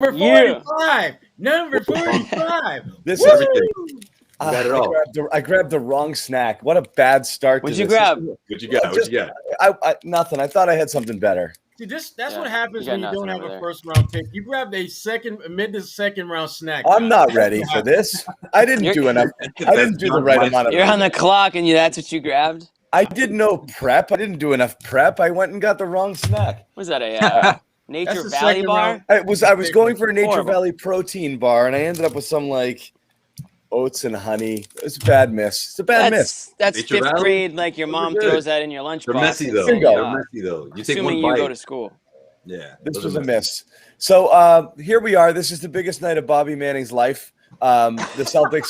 Number 45. Number 45. This Woo! is everything. You got it all. I grabbed the wrong snack. What a bad start What'd to you this. grab? What you got? What you got? I nothing. I thought I had something better. See, that's what happens you got when you don't nothing have over a there. first round pick. You grabbed a mid to second round snack. I'm not ready for this. I didn't do enough. I didn't do the right amount of. You're on the clock, and that's what you grabbed. I did no prep. I didn't do enough prep. I went and got the wrong snack. Was that a Nature That's the Valley second bar? round. I was going for a Nature Horrible. Valley protein bar, and I ended up with some like oats and honey. It's a bad miss. It's a bad miss. That's Nature fifth Valley? grade. Like your mom good. throws that in your lunchbox. They're messy though. Bingo. They're messy though. You take Assuming one you bite. go to school. Yeah. This those was are a messy. miss. So here we are. This is the biggest night of Bobby Manning's life. The Celtics.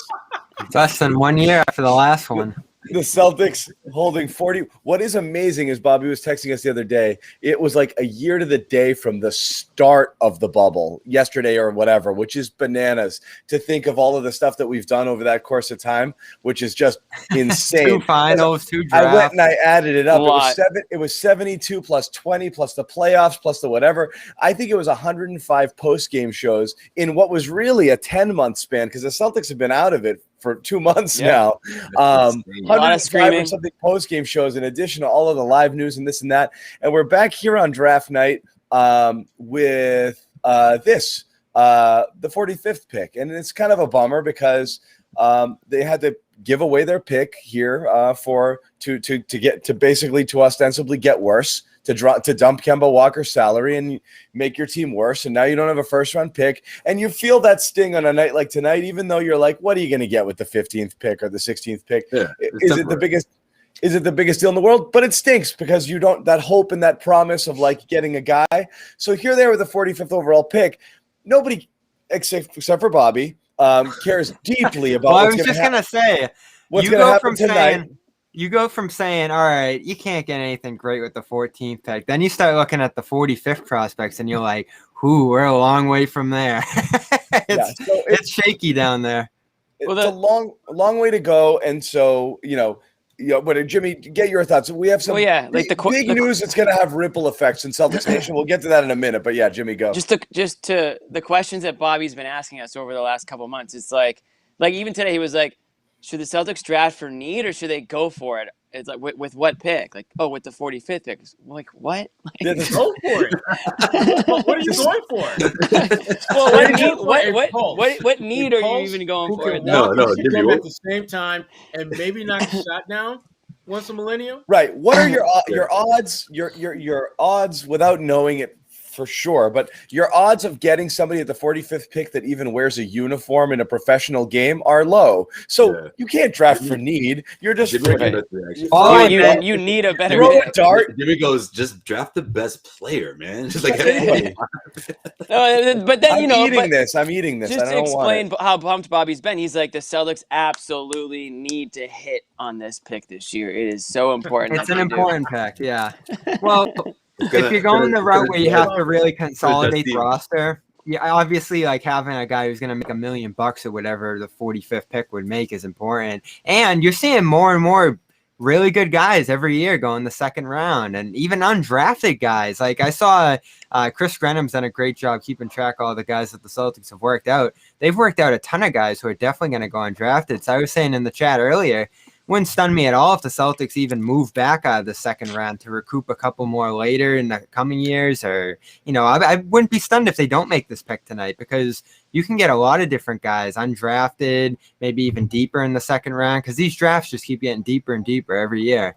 Less than 1 year after the last one. The Celtics holding 40. What is amazing is Bobby was texting us the other day. It was like a year to the day from the start of the bubble, yesterday or whatever, which is bananas to think of all of the stuff that we've done over that course of time, which is just insane. 2 finals, 2 I drafts. went and I added it up. A lot. It was 72 plus 20 plus the playoffs plus the whatever. I think it was 105 post-game shows in what was really a 10-month span because the Celtics have been out of it for 2 months now. A lot of 105 or screaming. something post-game shows in addition to all of the live news and this and that. And we're back here on draft night with the 45th pick. And it's kind of a bummer because they had to give away their pick here to basically to ostensibly get worse, to dump Kemba Walker's salary and make your team worse. And now you don't have a first round pick, and you feel that sting on a night like tonight, even though you're like, what are you going to get with the 15th pick or the 16th pick? Yeah, Is it the biggest deal in the world? But it stinks because you don't that hope and that promise of like getting a guy. So here they are with the 45th overall pick. Nobody except for Bobby cares deeply about Well, I what's was going just going to say, what's you going to go happen from tonight. you go from saying, all right, you can't get anything great with the 14th pick. Then you start looking at the 45th prospects and you're like, we're a long way from there. It's shaky down there. It's a long way to go. And so, but Jimmy, get your thoughts. We have some big news that's going to have ripple effects in Celtics Nation. We'll get to that in a minute. But yeah, Jimmy, go. Just to the questions that Bobby's been asking us over the last couple of months. It's like even today he was like, should the Celtics draft for need or should they go for it? It's like with what pick? Like, with the 45th pick. Like what? Go for it. What are you going for? Well, what need are you even going for? No, Jimmy, at the same time and maybe knock a shot down once a millennium. Right. What are your odds? Your odds without knowing it for sure, but your odds of getting somebody at the 45th pick that even wears a uniform in a professional game are low. So you can't draft for need. You're just you need a better throw pick. a dart. Jimmy goes, just draft the best player, man. Just like Anybody. But then I'm eating this. Just I to don't explain want it. how pumped Bobby's been, he's like, the Celtics absolutely need to hit on this pick this year. It is so important. It's an important pick, yeah. Well, if you're going the route where you have to really consolidate the roster, obviously like having a guy who's going to make $1 million or whatever the 45th pick would make is important. And you're seeing more and more really good guys every year go in the second round, and even undrafted guys. Like I saw Chris Grenham's done a great job keeping track of all the guys that the Celtics have worked out. They've worked out a ton of guys who are definitely going to go undrafted. So I was saying in the chat earlier, wouldn't stun me at all if the Celtics even move back out of the second round to recoup a couple more later in the coming years. Or, I wouldn't be stunned if they don't make this pick tonight, because you can get a lot of different guys undrafted, maybe even deeper in the second round, because these drafts just keep getting deeper and deeper every year.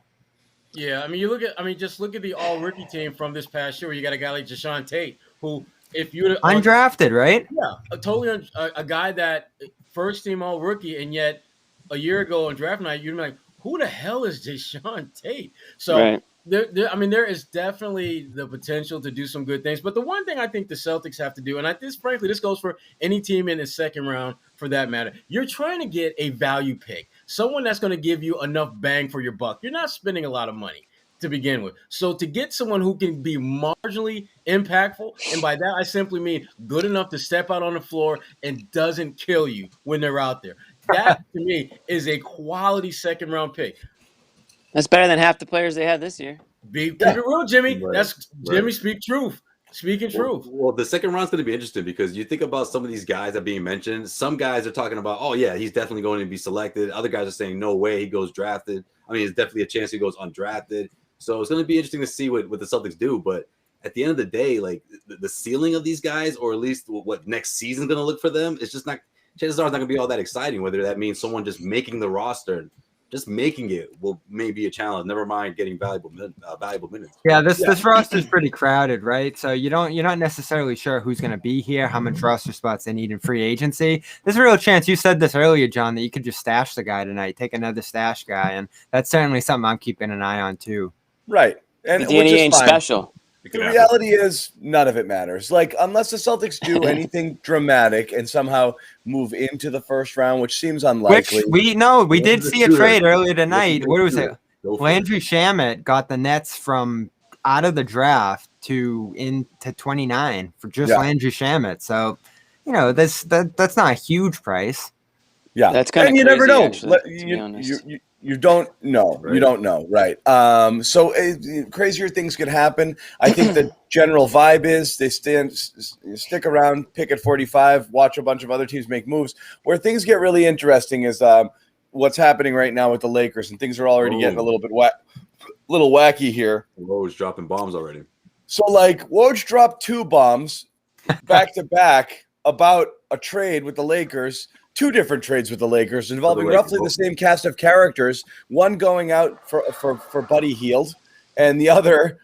Yeah, just look at the all rookie team from this past year. Where you got a guy like Josue Tate, who, if you undrafted, right? Yeah, totally a guy that first team all rookie, and yet a year ago on draft night, you'd be like, who the hell is Josue Tate? So right. There is definitely the potential to do some good things. But the one thing I think the Celtics have to do, and frankly, this goes for any team in the second round for that matter, you're trying to get a value pick, someone that's going to give you enough bang for your buck. You're not spending a lot of money to begin with. So to get someone who can be marginally impactful, and by that I simply mean good enough to step out on the floor and doesn't kill you when they're out there, that to me is a quality second round pick. That's better than half the players they had this year. Keep it real, Jimmy. Jimmy, speak truth. Speaking truth. Well, the second round's going to be interesting because you think about some of these guys that are being mentioned. Some guys are talking about, oh, yeah, he's definitely going to be selected. Other guys are saying, no way, he goes drafted. I mean, there's definitely a chance he goes undrafted. So it's going to be interesting to see what the Celtics do. But at the end of the day, like the ceiling of these guys, or at least what next season's going to look for them, it's just not – chances are it's not going to be all that exciting, whether that means someone just making the roster – just making it will maybe a challenge. Never mind getting valuable minutes. Yeah, this roster is pretty crowded, right? So you're not necessarily sure who's going to be here, how much roster spots they need in free agency. There's a real chance. You said this earlier, John, that you could just stash the guy tonight, take another stash guy, and that's certainly something I'm keeping an eye on too. Right, and Danny ain't special. The reality is none of it matters. Like, unless the Celtics do anything dramatic and somehow move into the first round, which seems unlikely. Which we did see a trade earlier tonight. What was it? Landry Shamet got the Nets from out of the draft into 29 for just Landry Shamet. So, that's not a huge price. Yeah, that's kind of crazy. You never know. Actually, you don't know. Right. You don't know, right? So crazier things could happen. I think the general vibe is they stick around, pick at 45, watch a bunch of other teams make moves. Where things get really interesting is what's happening right now with the Lakers, and things are already getting a little wacky here. Woj dropping bombs already. So, like, Woj dropped 2 bombs back to back about a trade with the Lakers. 2 different trades with the Lakers involving roughly the same cast of characters, one going out for Buddy Hield and the other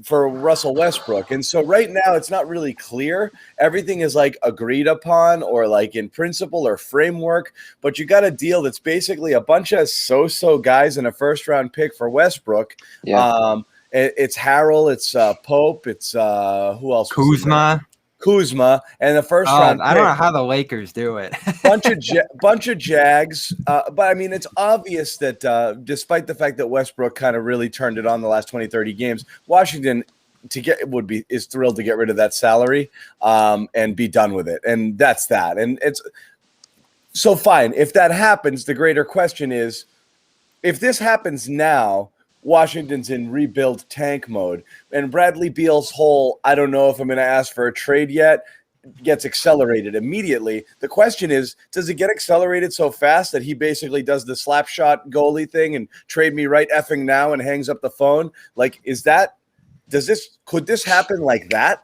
for Russell Westbrook. And so right now it's not really clear. Everything is like agreed upon or like in principle or framework, but you got a deal that's basically a bunch of so-so guys and a first-round pick for Westbrook. Yeah. It's Harrell, it's Pope, it's who else? Kuzma, and the first round. I don't know how the Lakers do it. bunch of Jags, but I mean, it's obvious that despite the fact that Westbrook kind of really turned it on the last 20, 30 games, Washington is thrilled to get rid of that salary and be done with it, and that's that. And it's so fine if that happens. The greater question is, if this happens now, Washington's in rebuild tank mode, and Bradley Beal's whole I don't know if I'm going to ask for a trade yet gets accelerated immediately. The question is, does it get accelerated so fast that he basically does the slap shot goalie thing and trade me right effing now and hangs up the phone? Like, could this happen like that?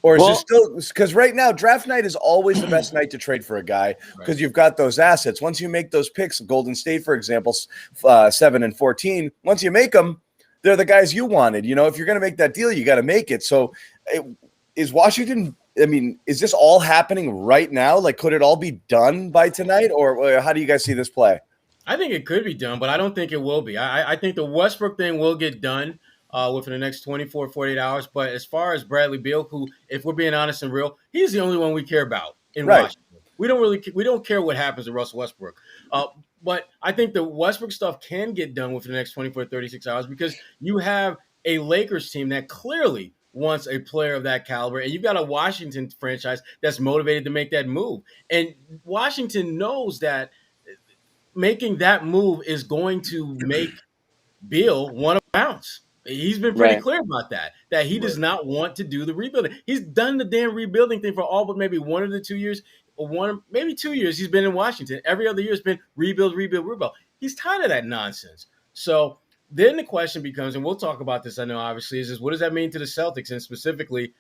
Or is it still, because right now draft night is always the best night to trade for a guy because you've got those assets. Once you make those picks, Golden State, for example, 7 and 14, once you make them, they're the guys you wanted. If you're going to make that deal, you got to make it. So is Washington, I mean, is this all happening right now? Like, could it all be done by tonight? Or how do you guys see this play? I think it could be done, but I don't think it will be. I think the Westbrook thing will get done within the next 24, 48 hours. But as far as Bradley Beal, who, if we're being honest and real, he's the only one we care about in Washington. We don't care what happens to Russell Westbrook. But I think the Westbrook stuff can get done within the next 24, 36 hours because you have a Lakers team that clearly wants a player of that caliber, and you've got a Washington franchise that's motivated to make that move. And Washington knows that making that move is going to make Beal want to bounce. He's been pretty clear about that he does not want to do the rebuilding. He's done the damn rebuilding thing for all but maybe 1 of the 2 years, or maybe 2 years he's been in Washington. Every other year has been rebuild. He's tired of that nonsense. So then the question becomes, and we'll talk about this, I know, obviously, is what does that mean to the Celtics? And specifically,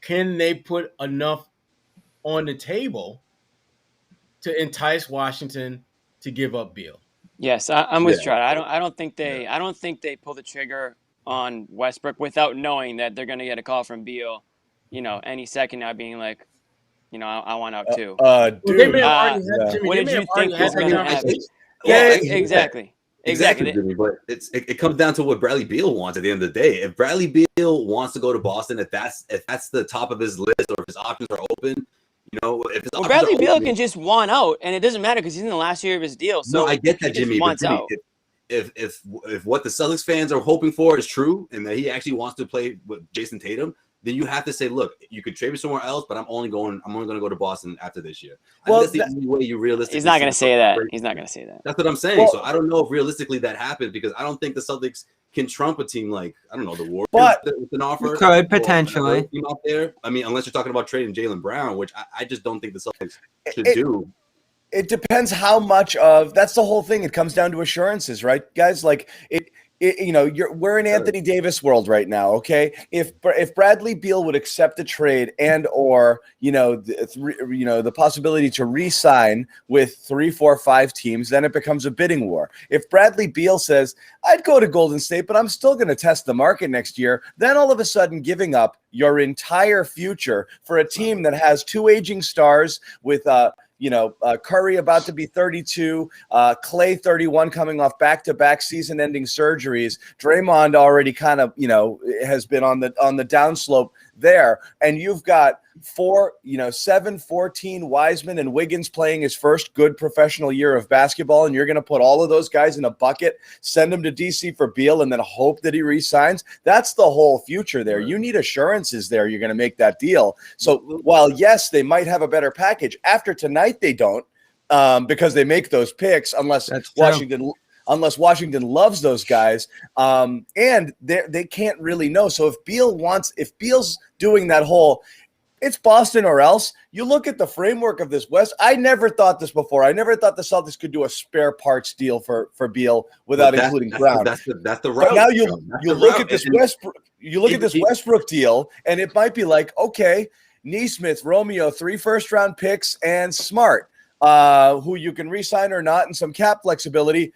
can they put enough on the table to entice Washington to give up Beal? Yes, I'm with Sherrod. I don't think they pull the trigger on Westbrook without knowing that they're going to get a call from Beal, any second now, being like, I want out too. Dude. They may have already had Jimmy. What did you think was going to happen? Yeah, exactly. Jimmy, but it comes down to what Bradley Beal wants at the end of the day. If Bradley Beal wants to go to Boston, if that's the top of his list, or if his options are open, Bradley Beal can just want out, and it doesn't matter because he's in the last year of his deal. So no, I get that, Jimmy. But Jimmy, if what the Celtics fans are hoping for is true, and that he actually wants to play with Jason Tatum, then you have to say, look, you could trade me somewhere else, but I'm only going to go to Boston after this year. Well, that's the only way you realistically. He's not going to say that. He's not going to say that. That's what I'm saying. So I don't know if realistically that happens because I don't think the Celtics can trump a team like, I don't know, the Warriors But with an offer. Could potentially team out there. I mean, unless you're talking about trading Jaylen Brown, which I just don't think the Celtics should do. It depends how much of that's the whole thing. It comes down to assurances, right, guys? Like we're in Anthony Davis world right now. Okay, if Bradley Beal would accept a trade and or the possibility to re-sign with 3, 4, 5 teams, then it becomes a bidding war. If Bradley Beal says I'd go to Golden State, but I'm still going to test the market next year, then all of a sudden giving up your entire future for a team that has 2 aging stars with Curry about to be 32, Clay 31 coming off back-to-back season-ending surgeries. Draymond already kind of, has been on the downslope there. And you've got 7, 14 Wiseman and Wiggins playing his first good professional year of basketball, and you're going to put all of those guys in a bucket, send them to DC for Beal, and then hope that he re-signs. That's the whole future there. You need assurances there. You're going to make that deal. So while, yes, they might have a better package, after tonight they don't because they make those picks unless Washington loves those guys, and they can't really know. So if Beal's doing that whole, it's Boston or else, you look at the framework of this West. I never thought this before. I never thought the Celtics could do a spare parts deal for Beal without including Brown. That's the route. But now you look at this Westbrook. You look at this Westbrook deal, and it might be like, okay, Nesmith, Romeo, 3 first-round picks, and Smart, who you can re-sign or not, and some cap flexibility.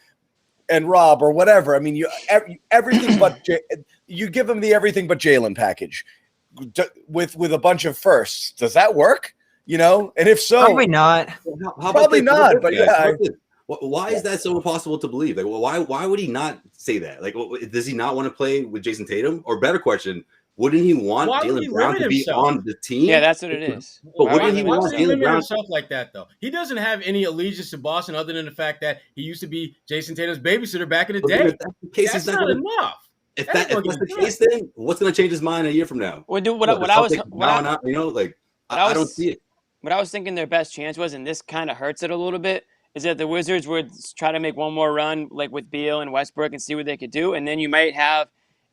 And Rob or whatever. I mean, everything but you give them the everything but Jaylen package with a bunch of firsts. Does that work? And if so, probably not. Probably not. But yeah. Why is that so impossible to believe? Like, why would he not say that? Like, does he not want to play with Jason Tatum? Or better question, wouldn't he want Jaylen Brown to be on the team? Yeah, that's what it is. But wouldn't he want Jaylen Brown himself like that though? He doesn't have any allegiance to Boston other than the fact that he used to be Jason Tatum's babysitter back in the day. If that's the case, that's not enough. If that's the case, then what's going to change his mind a year from now? I don't see it. What I was thinking their best chance was, and this kind of hurts it a little bit, is that the Wizards would try to make one more run, like with Beal and Westbrook, and see what they could do, and then you might have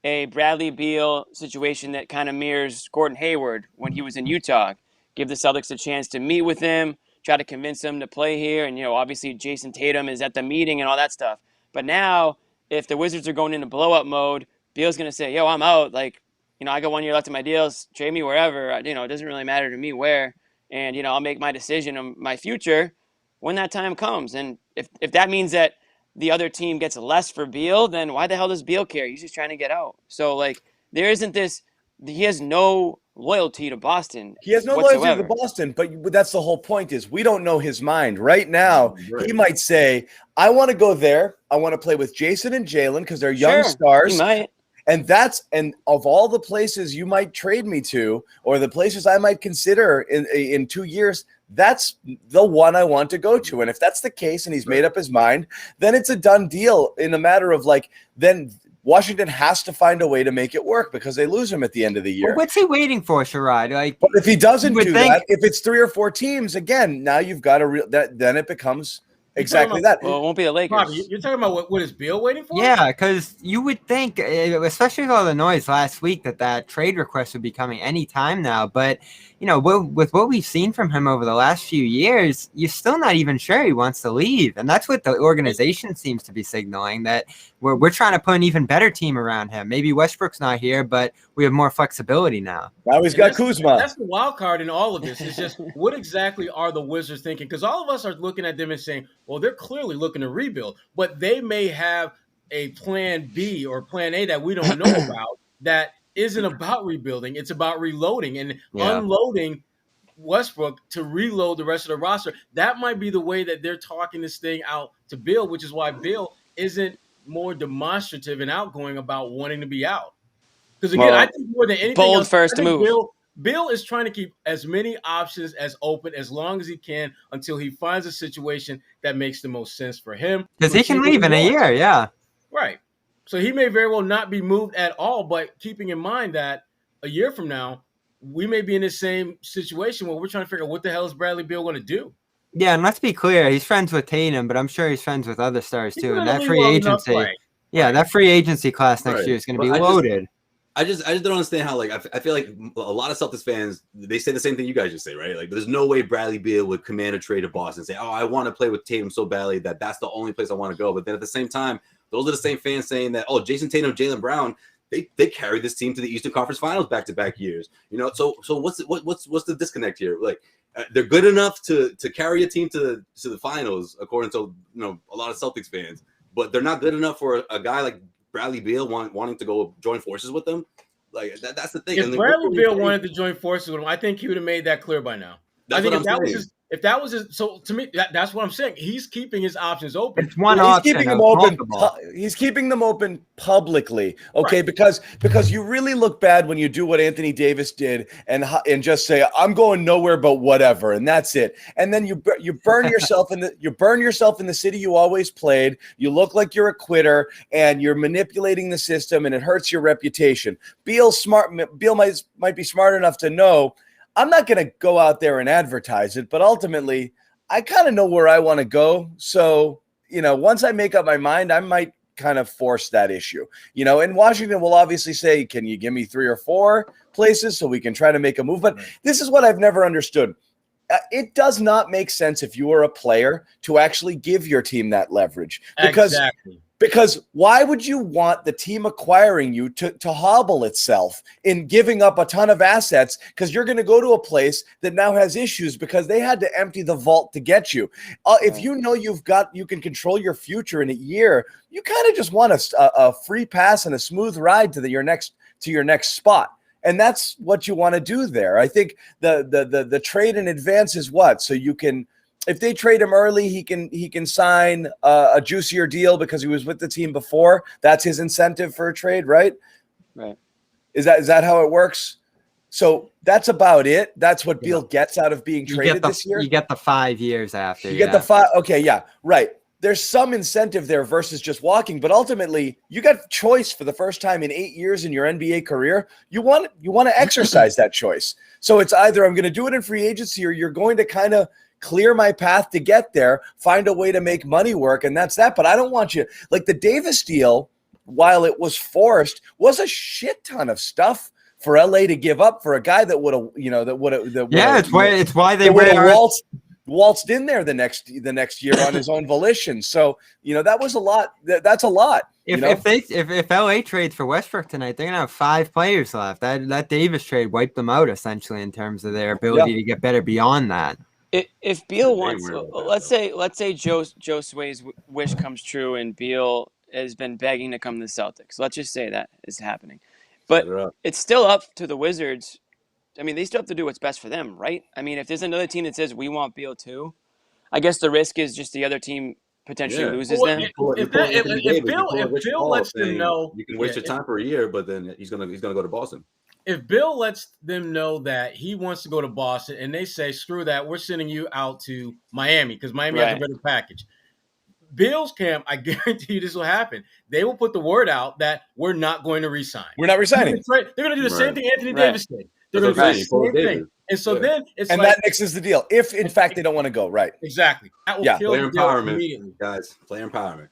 a Bradley Beal situation that kind of mirrors Gordon Hayward when he was in Utah. Give the Celtics a chance to meet with him, try to convince him to play here, and obviously Jason Tatum is at the meeting and all that stuff. But now, if the Wizards are going into blow-up mode, Beal's going to say, I'm out. Like, I got 1 year left of my deals. Trade me wherever. It doesn't really matter to me where. And, I'll make my decision on my future when that time comes. And if that means that the other team gets less for Beal, then why the hell does Beal care? He's just trying to get out. So, there isn't this – he has no loyalty to Boston. He has no loyalty to Boston, but that's the whole point is we don't know his mind. Right now, He might say, I want to go there. I want to play with Jason and Jaylen because they're young stars. He might. And of all the places you might trade me to, or the places I might consider in 2 years, that's the one I want to go to. And if that's the case and he's made up his mind, then it's a done deal in a matter of then Washington has to find a way to make it work because they lose him at the end of the year. Well, what's he waiting for, Sherrod? But if he doesn't do that, if it's 3 or 4 teams, again, now you've got then it becomes exactly that. Well, it won't be the Lakers. Bobby, you're talking about what is Beal waiting for? Yeah, because you would think, especially with all the noise last week, that trade request would be coming any time now. But, with what we've seen from him over the last few years, you're still not even sure he wants to leave. And that's what the organization seems to be signaling, that we're trying to put an even better team around him. Maybe Westbrook's not here, but we have more flexibility now. Now he's got Kuzma. That's the wild card in all of this. It's just what exactly are the Wizards thinking? Because all of us are looking at them and saying, well, they're clearly looking to rebuild, but they may have a plan B or plan A that we don't know about that isn't about rebuilding. It's about reloading and unloading Westbrook to reload the rest of the roster. That might be the way that they're talking this thing out to Beal, which is why Beal isn't more demonstrative and outgoing about wanting to be out. Because again, I think more than anything bold else, first move. Beal is trying to keep as many options as open as long as he can until he finds a situation that makes the most sense for him. Because he can leave in a year, yeah. Right. So he may very well not be moved at all, but keeping in mind that a year from now, we may be in the same situation where we're trying to figure out what the hell is Bradley Beal going to do. Yeah, and let's be clear, he's friends with Tatum, but I'm sure he's friends with other stars too. And that free agency, Yeah, that free agency class next year is going to be loaded. I just don't understand how, like, I feel like a lot of Celtics fans, they say the same thing you guys just say, right? Like, there's no way Bradley Beal would command a trade to Boston and say, oh, I want to play with Tatum so badly that that's the only place I want to go. But then at the same time, those are the same fans saying that, oh, Jason Tatum, Jaylen Brown, they carried this team to the Eastern Conference Finals back-to-back years. You know, so what's the disconnect here? Like, they're good enough to carry a team to the finals, according to, you know, a lot of Celtics fans, but they're not good enough for a guy like Bradley Beal wanting to go join forces with them. Like, that's the thing. If Bradley Beal wanted to join forces with him, I think he would have made that clear by now. That's what I'm saying. If that was his, so to me, that's what I'm saying. He's keeping his options open. It's one option. He's keeping them open. He's keeping them open publicly, okay? Right. Because you really look bad when you do what Anthony Davis did and just say, I'm going nowhere but whatever, and that's it. And then you burn yourself in the city you always played. You look like you're a quitter, and you're manipulating the system, and it hurts your reputation. Beal might be smart enough to know, I'm not going to go out there and advertise it, but ultimately, I kind of know where I want to go. So, you know, once I make up my mind, I might kind of force that issue. You know, and Washington will obviously say, can you give me 3 or 4 places so we can try to make a move? But this is what I've never understood. It does not make sense if you are a player to actually give your team that leverage. Because why would you want the team acquiring you to hobble itself in giving up a ton of assets? Because you're going to go to a place that now has issues because they had to empty the vault to get you. If you know you can control your future in a year, you kind of just want a free pass and a smooth ride to your next spot. And that's what you want to do there. I think the trade in advance is what? So you can, if they trade him early, he can sign a juicier deal because he was with the team before. That's his incentive for a trade, right? Right. Is that how it works? So that's about it. That's what Beal gets out of being traded this year. You get the 5 years after. You get the 5. Okay, yeah, right. There's some incentive there versus just walking, but ultimately you got choice for the first time in 8 years in your NBA career. You want to exercise that choice. So it's either I'm going to do it in free agency or you're going to kind of clear my path to get there, find a way to make money work, and that's that. But I don't want you, like the Davis deal, while it was forced, was a shit ton of stuff for LA to give up for a guy that would have, it's why they would have waltzed in there the next year on his own volition. So, that was a lot. That's a lot. If LA trades for Westbrook tonight, they're gonna have 5 players left. That Davis trade wiped them out essentially in terms of their ability to get better beyond that. If Beal wants, let's say Josue's wish comes true and Beal has been begging to come to the Celtics. Let's just say that is happening, but it's still up to the Wizards. I mean, they still have to do what's best for them, right? I mean, if there's another team that says we want Beal too, I guess the risk is just the other team potentially loses them. If Bill lets them know, you can waste your time for a year, but then he's gonna go to Boston. If Bill lets them know that he wants to go to Boston and they say, screw that, we're sending you out to Miami because Miami has a better package. Bill's camp, I guarantee you this will happen. They will put the word out that we're not going to resign. We're not resigning. They're going to do the same thing Anthony Davis did. They're going to do the same thing. And so then it's that mixes the deal. If, in fact, they don't want to go, right. Exactly. That will kill player empowerment, immediately. Guys. Player empowerment.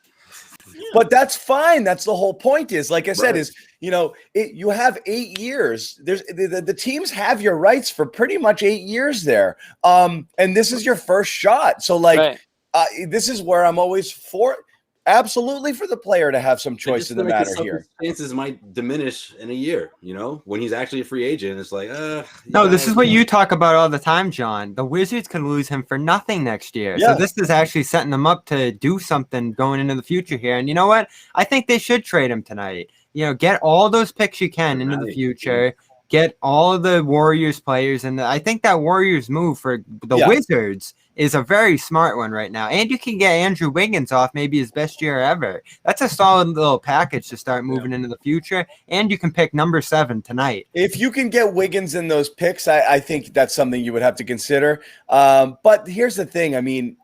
But that's fine. That's the whole point is, like I said, you have 8 years. There's the teams have your rights for pretty much 8 years there. And this is your first shot. So this is where I'm always absolutely for the player to have some choice in the matter here. Chances might diminish in a year, when he's actually a free agent. It's like, no, this is what you talk about all the time, John. The Wizards can lose him for nothing next year. Yeah. So this is actually setting them up to do something going into the future here. And you know what? I think they should trade him tonight. Get all those picks you can into the future. Get all of the Warriors players. And I think that Warriors move for the Wizards is a very smart one right now. And you can get Andrew Wiggins off maybe his best year ever. That's a solid little package to start moving into the future. And you can pick number 7 tonight. If you can get Wiggins in those picks, I think that's something you would have to consider. But here's the thing. I mean,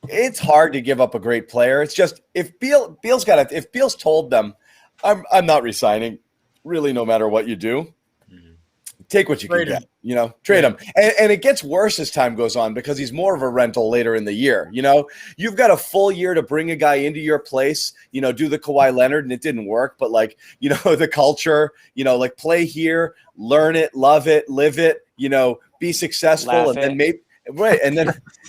it's hard to give up a great player. It's just if Beal's told them, I'm not resigning, really, no matter what you do. take what you can get, trade him. And it gets worse as time goes on because he's more of a rental later in the year. You've got a full year to bring a guy into your place, do the Kawhi Leonard, and it didn't work. But the culture, play here, learn it, love it, live it, be successful, Laugh and then it. maybe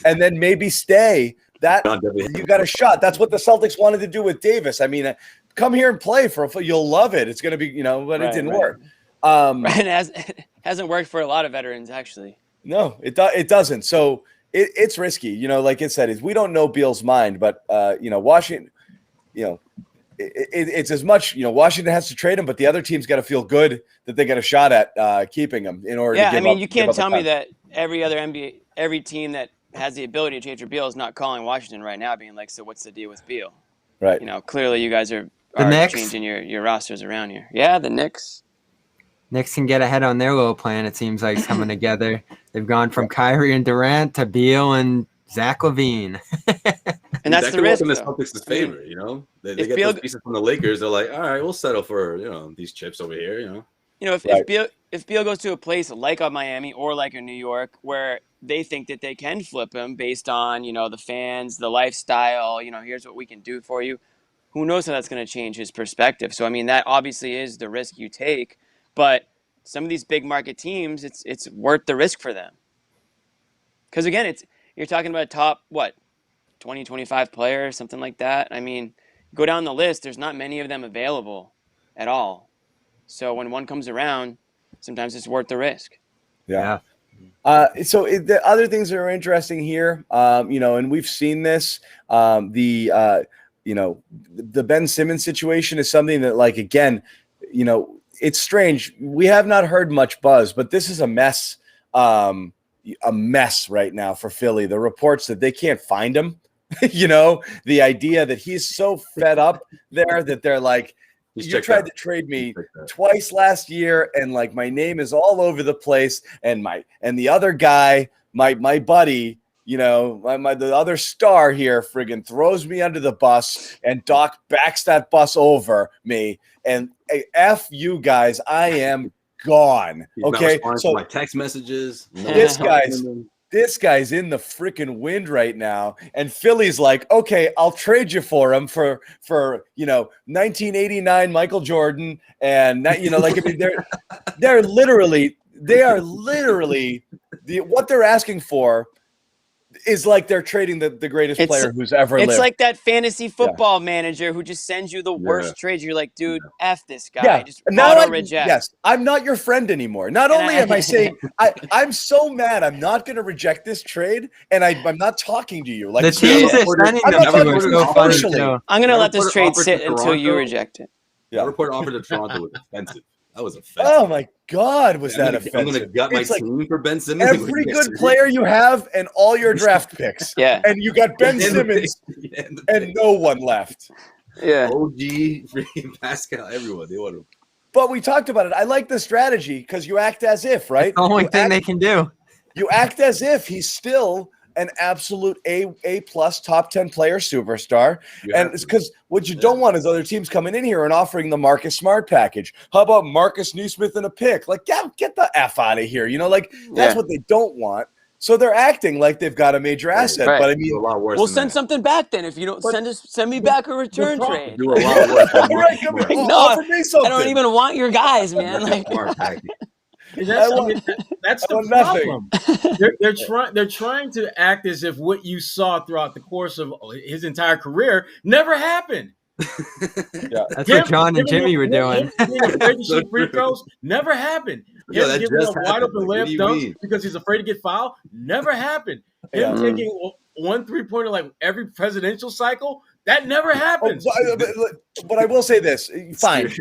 and then maybe stay. That you got a shot. That's what the Celtics wanted to do with Davis. I mean, come here and play you'll love it. It's going to be, but it didn't work. It hasn't worked for a lot of veterans, actually. No, it doesn't. So it's risky. Like it said, we don't know Beal's mind, but Washington, it's as much. Washington has to trade him, but the other team's got to feel good that they get a shot at keeping him in order. Yeah, to give I mean, up, you can't tell me that every team that has the ability to trade for Beal is not calling Washington right now, being like, "So what's the deal with Beal?" Right. Clearly you guys are changing your rosters around here. Yeah, the Knicks. Knicks can get ahead on their little plan. It seems like it's coming together. They've gone from Kyrie and Durant to Beal and Zach LaVine. And that's the risk. In the Celtics' favor, They get those pieces from the Lakers. They're like, all right, we'll settle for these chips over here. If Beal goes to a place like a Miami or like a New York where they think that they can flip him based on the fans, the lifestyle. Here's what we can do for you. Who knows how that's going to change his perspective? So I mean, that obviously is the risk you take. But some of these big market teams, it's worth the risk for them. Because again, you're talking about a top 20, 25 players, something like that. I mean, go down the list. There's not many of them available at all. So when one comes around, sometimes it's worth the risk. Yeah. So the other things that are interesting here, and we've seen this, the Ben Simmons situation is something that, again, it's strange. We have not heard much buzz, but this is a mess right now for Philly. The reports that they can't find him, the idea that he's so fed up there that they're like, you tried to trade me twice last year, and my name is all over the place, and the other guy, my buddy, the other star here friggin' throws me under the bus, and Doc backs that bus over me, and F you guys, I am gone. He's okay, so my text messages. This guy's in the freaking wind right now, and Philly's like, okay, I'll trade you for him for 1989 Michael Jordan, and they are literally what they're asking for is like they're trading the greatest player who's ever lived. It's like that fantasy football manager who just sends you the worst trades. You're like, dude, F this guy. Yeah. Just reject. Yes, I'm not your friend anymore. Not only am I saying I'm so mad, I'm not going to reject this trade, and I'm not talking to you. The teams are sending them so funny. I'm going to let this trade sit until you reject it. Yeah. The report offered to Toronto was offensive. That was offensive. Oh my God, was that offensive? I'm going to gut my team for Ben Simmons. Every good player you have and all your draft picks. Yeah. And you got Ben Simmons and no one left. Yeah. OG, freaking Pascal, everyone. They want to. But we talked about it. I like the strategy because you act as if, right? The only thing they can do. You act as if he's still an absolute A plus top 10 player superstar. And it's because what you don't want is other teams coming in here and offering the Marcus Smart package. How about Marcus Nesmith and a pick? Get the F out of here. That's what they don't want. So they're acting like they've got a major asset. Right. But I mean, a lot worse we'll send something back then. If you don't send me back a return trade. Do a lot worse. all right, come here. No, Offer me something. I don't even want your guys, man. That's the problem. They're trying to act as if what you saw throughout the course of his entire career never happened. That's what John and Jimmy were doing. Free throws never happened. Him giving a wide open layup dunk because he's afraid to get fouled never happened. Him taking 1 3-pointer every presidential cycle. That never happens. But I will say this. Fine.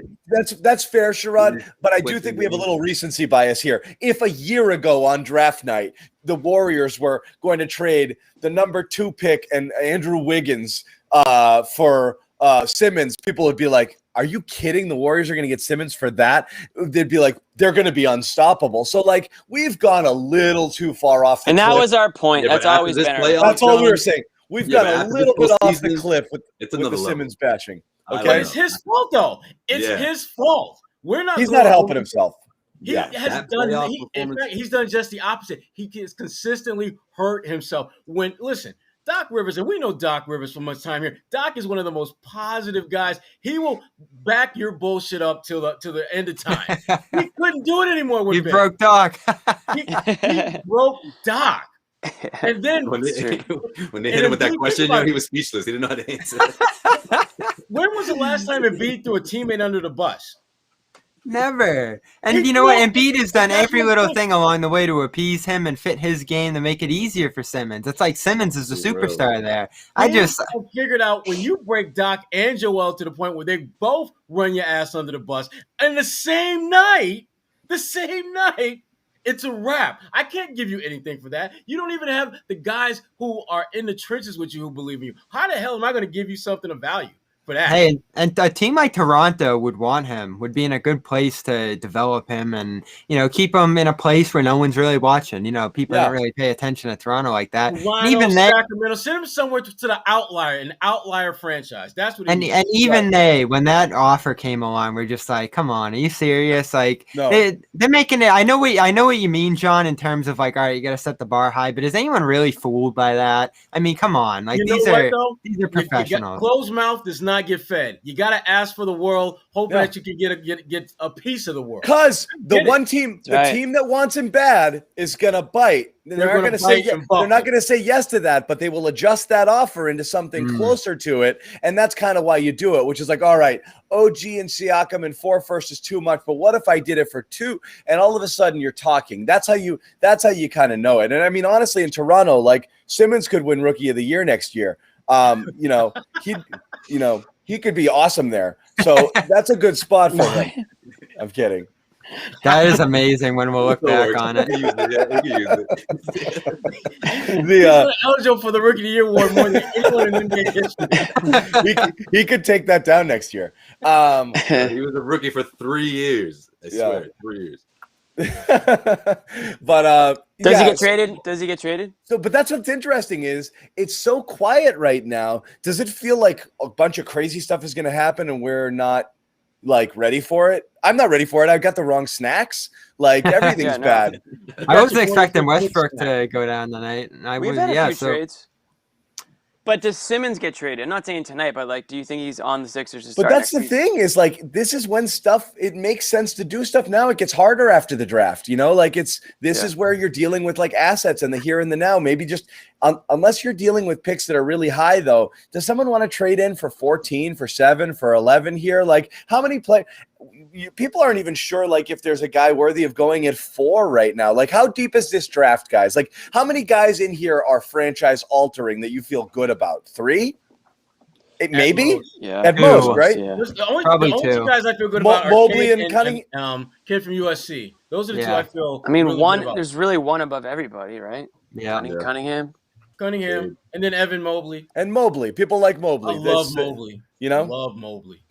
That's fair, Sherrod. But I do think we have a little recency bias here. If a year ago on draft night, the Warriors were going to trade the number 2 pick and Andrew Wiggins for Simmons, people would be like, are you kidding? The Warriors are going to get Simmons for that? They'd be like, they're going to be unstoppable. So, we've gone a little too far off the cliff. And that was our point. That's always been our point. That's all we were saying. We've got a little bit off the cliff with the Simmons bashing. Okay, but it's his fault though. It's his fault. We're not. He's not helping himself. He has that done. playoff In performance. fact, he's done just the opposite. He has consistently hurt himself. Listen, Doc Rivers, and we know Doc Rivers from much time here. Doc is one of the most positive guys. He will back your bullshit up till the end of time. He couldn't do it anymore with You Ben. broke Doc. He broke Doc. And then When they hit him with that question, he was speechless. He didn't know how to answer. When was the last time Embiid threw a teammate under the bus? Never. And you know what? Embiid has done every little thing along the way to appease him and fit his game to make it easier for Simmons. It's like Simmons is the superstar there. I figured out when you break Doc and Joel to the point where they both run your ass under the bus, and the same night, it's a wrap. I can't give you anything for that. You don't even have the guys who are in the trenches with you who believe in you. How the hell am I going to give you something of value for that? Hey, and a team like Toronto would want him, would be in a good place to develop him and, keep him in a place where no one's really watching. People don't really pay attention to Toronto like that. Even Sacramento, send him somewhere to the an outlier franchise. That's what. And even when that offer came along, we're just like, come on, are you serious? Like, no. They're making it. I know what you mean, John, in terms of like, all right, you got to set the bar high. But is anyone really fooled by that? I mean, come on, like these are professionals. Closed mouth does not get fed. You got to ask for the world, hoping that you can get a piece of the world. Because the team that wants him bad is gonna bite. They're not going to say yes to that, but they will adjust that offer into something closer to it, and that's kind of why you do it. Which is like, all right, OG and Siakam and 4 firsts is too much, but what if I did it for 2? And all of a sudden you're talking. That's how you kind of know it. And I mean, honestly, in Toronto, like Simmons could win Rookie of the Year next year. He could be awesome there. So that's a good spot for him. I'm kidding. That is amazing when we'll look back on it. He's eligible for the Rookie of the Year award more than anyone in NBA history. He could take that down next year. He was a rookie for 3 years. I swear, 3 years. But does he get traded? Does he get traded? So, but that's what's interesting is it's so quiet right now. Does it feel like a bunch of crazy stuff is going to happen and we're not like ready for it? I'm not ready for it. I've got the wrong snacks. Like everything's bad. I was expecting Westbrook to go down tonight. We've had a few trades. But does Simmons get traded? I'm not saying tonight, but like, do you think he's on the Sixers to start? But that's the thing is like, this is when it makes sense to do stuff now. It gets harder after the draft, like this is where you're dealing with like assets and the here and the now. Maybe just unless you're dealing with picks that are really high though, does someone want to trade in for 14, for 7, for 11 here? Like how many people aren't even sure like if there's a guy worthy of going at 4 right now. Like how deep is this draft, guys? Like how many guys in here are franchise altering that you feel good about? 3? Maybe at most, right? Yeah. The only 2 guys I feel good about are Mobley and Cunningham. Kid from USC. Those are the 2 I feel. I mean, really there's really one above everybody, right? Yeah, Cunningham, and then Evan Mobley. And Mobley, people like Mobley. I love Mobley. I love Mobley.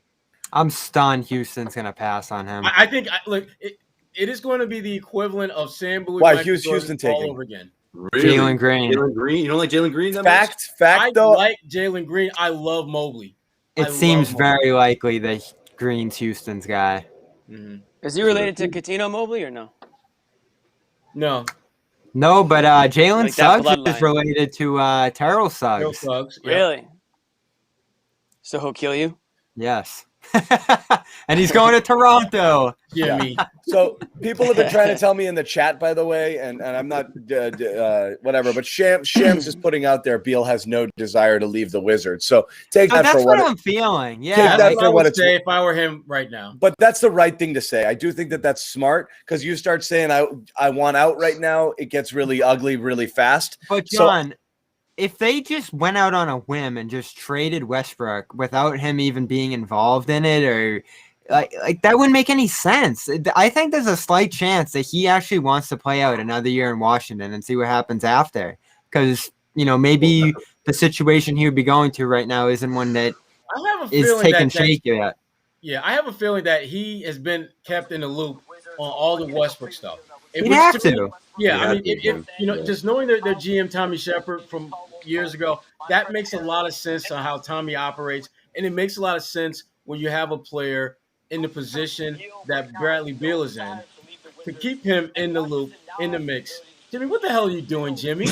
I'm stunned Houston's going to pass on him. I think it is going to be the equivalent of Sam Bowie. Why Houston taking all over again? Really? Jalen Green. You don't like Jalen Green? Fact I though. like Jalen Green. I love Mobley. It seems very likely that Green's Houston's guy. Mm-hmm. Is he related to Coutinho Mobley or no? No. No, but Jalen Suggs is related to Terrell Suggs. Really? So he'll kill you? Yes. And he's going to Toronto. Jimmy. So people have been trying to tell me in the chat, by the way, and I'm not whatever, but Shams is putting out there Beal has no desire to leave the Wizards. So take that for what I'm feeling. Yeah, take that for what it's say if I were him right now. But that's the right thing to say. I do think that that's smart because you start saying I want out right now, it gets really ugly really fast. But John, if they just went out on a whim and just traded Westbrook without him even being involved in it, or like that wouldn't make any sense. I think there's a slight chance that he actually wants to play out another year in Washington and see what happens after. Because maybe the situation he would be going to right now isn't one that is taking shape yet. Yeah, I have a feeling that he has been kept in the loop on all the Westbrook stuff. He'd have to. Yeah, I mean, if just knowing their GM Tommy Shepard from years ago, that makes a lot of sense on how Tommy operates, and it makes a lot of sense when you have a player in the position that Bradley Beal is in to keep him in the loop, in the mix. Jimmy, what the hell are you doing, Jimmy?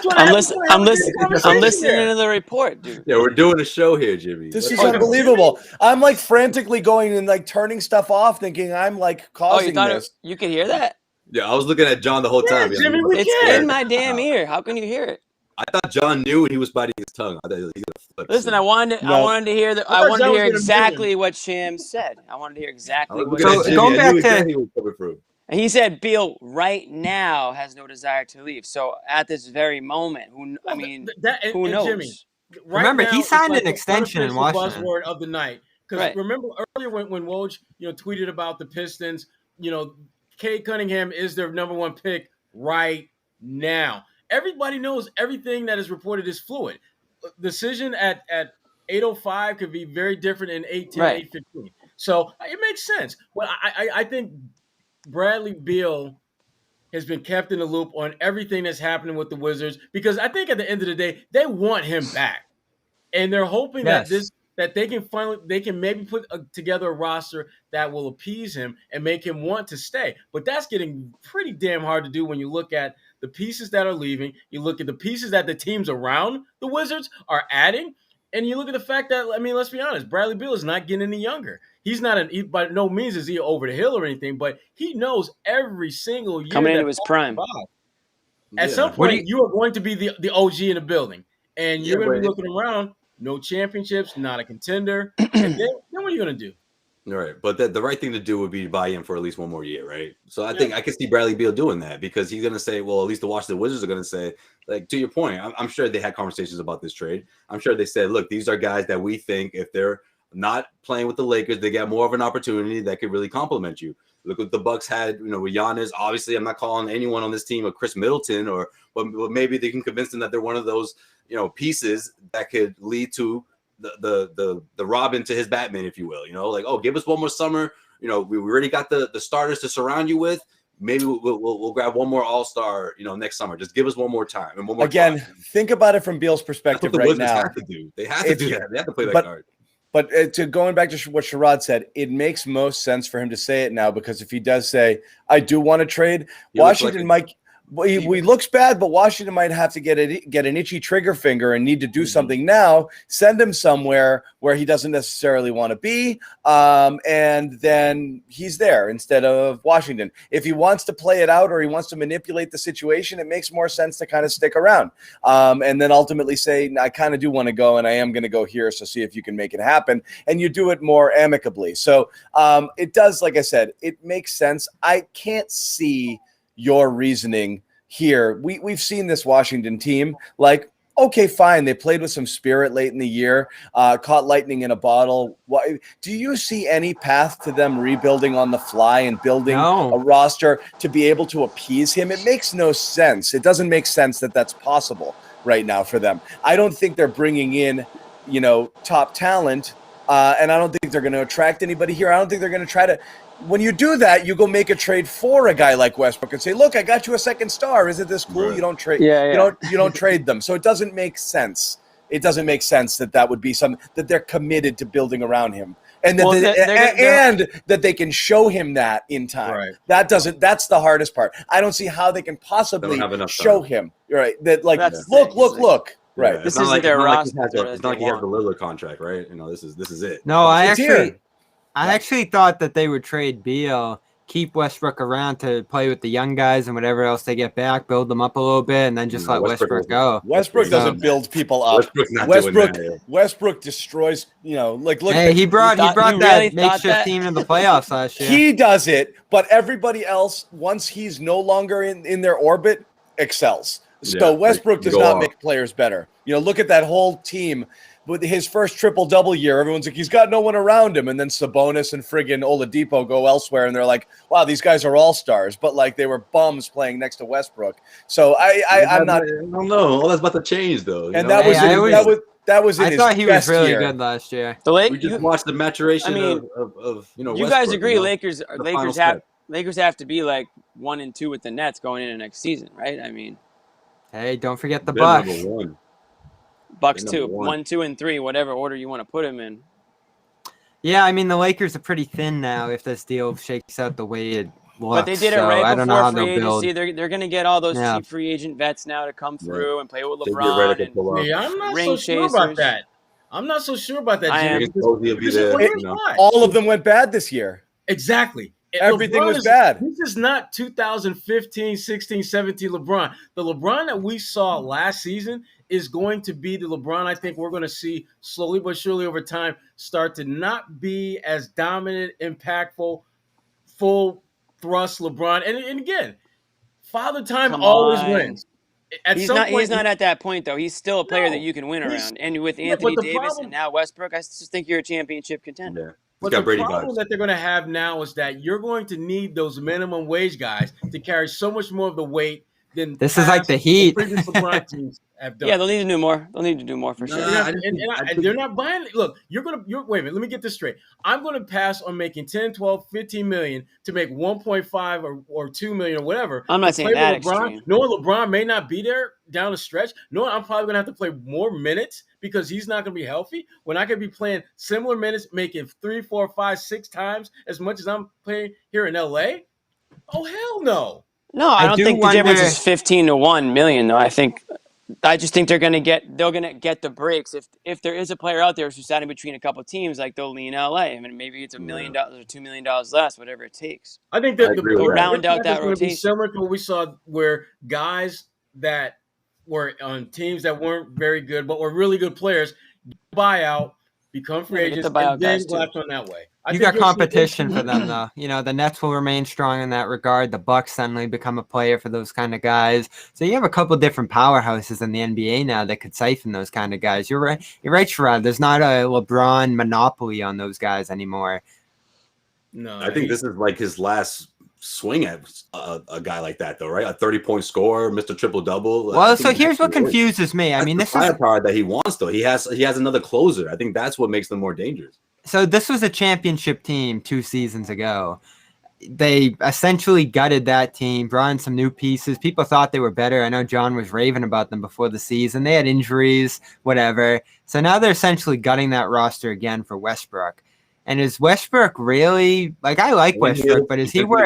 I'm listening. I'm listening here. to the report, dude. Yeah, we're doing a show here, Jimmy. This is unbelievable. I'm like frantically going and like turning stuff off, thinking I'm like causing this. You could hear that? Yeah, I was looking at John the whole time. Yeah, Jimmy, it's in my damn ear. How can you hear it? I thought John knew he was biting his tongue. I thought he was gonna flip. Listen, I wanted to hear exactly what Sham said. I wanted to hear exactly what. So going back to, and he said Beal right now has no desire to leave. So at this very moment, who knows? Jimmy, remember, he signed like an extension in Washington. Buzzword of the night, because remember earlier when Woj tweeted about the Pistons, Cade Cunningham is their number one pick right now. Everybody knows everything that is reported is fluid. Decision at 8:05 could be very different in 8:10, 8:15. So it makes sense. Well, I think Bradley Beal has been kept in the loop on everything that's happening with the Wizards, because I think at the end of the day, they want him back. And they're hoping that they can maybe put together a roster that will appease him and make him want to stay. But that's getting pretty damn hard to do when you look at the pieces that are leaving, you look at the pieces that the teams around the Wizards are adding, and you look at the fact that, let's be honest, Bradley Beal is not getting any younger. He's not by no means is he over the hill or anything, but he knows every single year coming into his prime. At some point, you are going to be the OG in the building, and you're going to be looking around. No championships, not a contender. And then what are you going to do? All right. But the right thing to do would be to buy him for at least one more year, right? So I think I can see Bradley Beal doing that, because he's going to say, well, at least the Washington Wizards are going to say, like, to your point, I'm sure they had conversations about this trade. I'm sure they said, look, these are guys that we think if they're not playing with the Lakers, they get more of an opportunity that could really complement you. Look what the Bucks had, with Giannis. Obviously, I'm not calling anyone on this team a Chris Middleton, but maybe they can convince them that they're one of those, pieces that could lead to the Robin to his Batman, if you will. Like, oh, give us one more summer. We already got the starters to surround you with. Maybe we'll grab one more all-star, next summer. Just give us one more time and one more. Again, think about it from Beal's perspective right now. Have to do. They have to do that. They have to play that card. But to going back to what Sherrod said, it makes most sense for him to say it now, because if he does say, I do want to trade, Washington might – he looks bad, but Washington might have to get an itchy trigger finger and need to do something now. Send him somewhere where he doesn't necessarily want to be, and then he's there instead of Washington. If he wants to play it out or he wants to manipulate the situation, it makes more sense to kind of stick around, and then ultimately say, I kind of do want to go, and I am going to go here, so see if you can make it happen, and you do it more amicably. So it does, like I said, it makes sense. I can't see your reasoning here. We've seen this Washington team, like, okay, fine, they played with some spirit late in the year, caught lightning in a bottle. Do you see any path to them rebuilding on the fly and building a roster to be able to appease him? It makes no sense. It doesn't make sense that that's possible right now for them. I don't think they're bringing in, top talent, and I don't think they're going to attract anybody here. I don't think they're going to try to. When you do that, you go make a trade for a guy like Westbrook and say, "Look, I got you a second star. Isn't this cool?" Right. You don't trade. You don't trade them. So it doesn't make sense. It doesn't make sense that would be something that they're committed to building around him, and that they can show him that in time. Right. That's the hardest part. I don't see how they can possibly show him. Right. That look. Right. Yeah, this isn't their roster. It's not like he has the Lillard contract, right? This is it. No, I actually thought that they would trade Beal, keep Westbrook around to play with the young guys and whatever else they get back, build them up a little bit, and then just let Westbrook go. Westbrook doesn't build people up. Westbrook destroys. Look. Hey, he brought that makeshift team in the playoffs last year. He does it, but everybody else, once he's no longer in their orbit, excels. So Westbrook does not make players better. Look at that whole team. With his first triple-double year, everyone's like, he's got no one around him. And then Sabonis and friggin' Oladipo go elsewhere, and they're like, wow, these guys are all-stars. But, they were bums playing next to Westbrook. So I'm not – I don't know. All that's about to change, though. And that was in his I thought he was really year. good last year. We just watched the maturation of you Westbrook, guys agree Lakers have to be, 1-2 with the Nets going into next season, right? I mean – hey, don't forget the Bucks. Bucks 2, 1, 2, and 3, whatever order you want to put them in. Yeah, I mean the Lakers are pretty thin now. If this deal shakes out the way it looks, but they did it so right I don't know how before free they'll build. agency. They're going to get all those Yeah. cheap free agent vets now to come through and play with They get LeBron ready to and pull up. See, I'm not ring so sure about chasers. that. I'm not so sure about that, I Jimmy. am. Because Cozy will be there, Here's you know. why. All of them went bad this year. Exactly. Everything LeBron was bad. This is not 2015, 16, 17 LeBron. The LeBron that we saw last season is going to be the LeBron I think we're going to see slowly but surely over time start to not be as dominant, impactful, full thrust LeBron. And again, Father Time Come always on. wins. At He's some not. point, He's not at that point though. He's still a player No, that you can win he's- around. And with yeah, but Anthony the Davis problem- and now Westbrook, I just think you're a championship contender. Yeah. He's But got the Brady problem vibes. that they're going to have now is that you're going to need those minimum wage guys to carry so much more of the weight than This is like the Heat. previous LeBron teams have done. Yeah, they'll need to do more. They'll need to do more for sure. Nah, And they're not buying it. Look, wait a minute, let me get this straight. I'm going to pass on making 10, 12, 15 million to make 1.5 or 2 million or whatever. I'm not to saying play that with LeBron, extreme. knowing LeBron may not be there down the stretch. Knowing I'm probably going to have to play more minutes because he's not going to be healthy when I could be playing similar minutes, making 3, 4, 5, 6 times as much as I'm playing here in LA. Oh, hell no. No, I don't do think the difference wonder- is 15 to 1 million though. I just think they're gonna get the breaks. If there is a player out there who's standing between a couple teams, like they'll lean LA. I mean, maybe it's $1 million or $2 million less, whatever it takes. I think I that agree with the that. round out that is going to be rotation. similar to what we saw where guys that were on teams that weren't very good but were really good players buy out, become free Yeah, get agents, the buyout and then guys, too. latch on that way. I You think got you'll see competition this- for them, though. You know, the Nets will remain strong in that regard. The Bucks suddenly become a player for those kind of guys. So you have a couple different powerhouses in the NBA now that could siphon those kind of guys. You're right, Sherrod. There's not a LeBron monopoly on those guys anymore. No, I think this is like his last swing at a guy like that, though, right? A 30-point scorer, Mr. Triple-Double. Well, so here's what confuses me. I mean, this is firepower that he wants, though. He has another closer. I think that's what makes them more dangerous. so this was a championship team 2 seasons ago. They essentially gutted that team, brought in some new pieces. People thought they were better. I know John was raving about them before the season. They had injuries, whatever. So now they're essentially gutting that roster again for Westbrook. And is Westbrook really like? I like Westbrook, but is he where?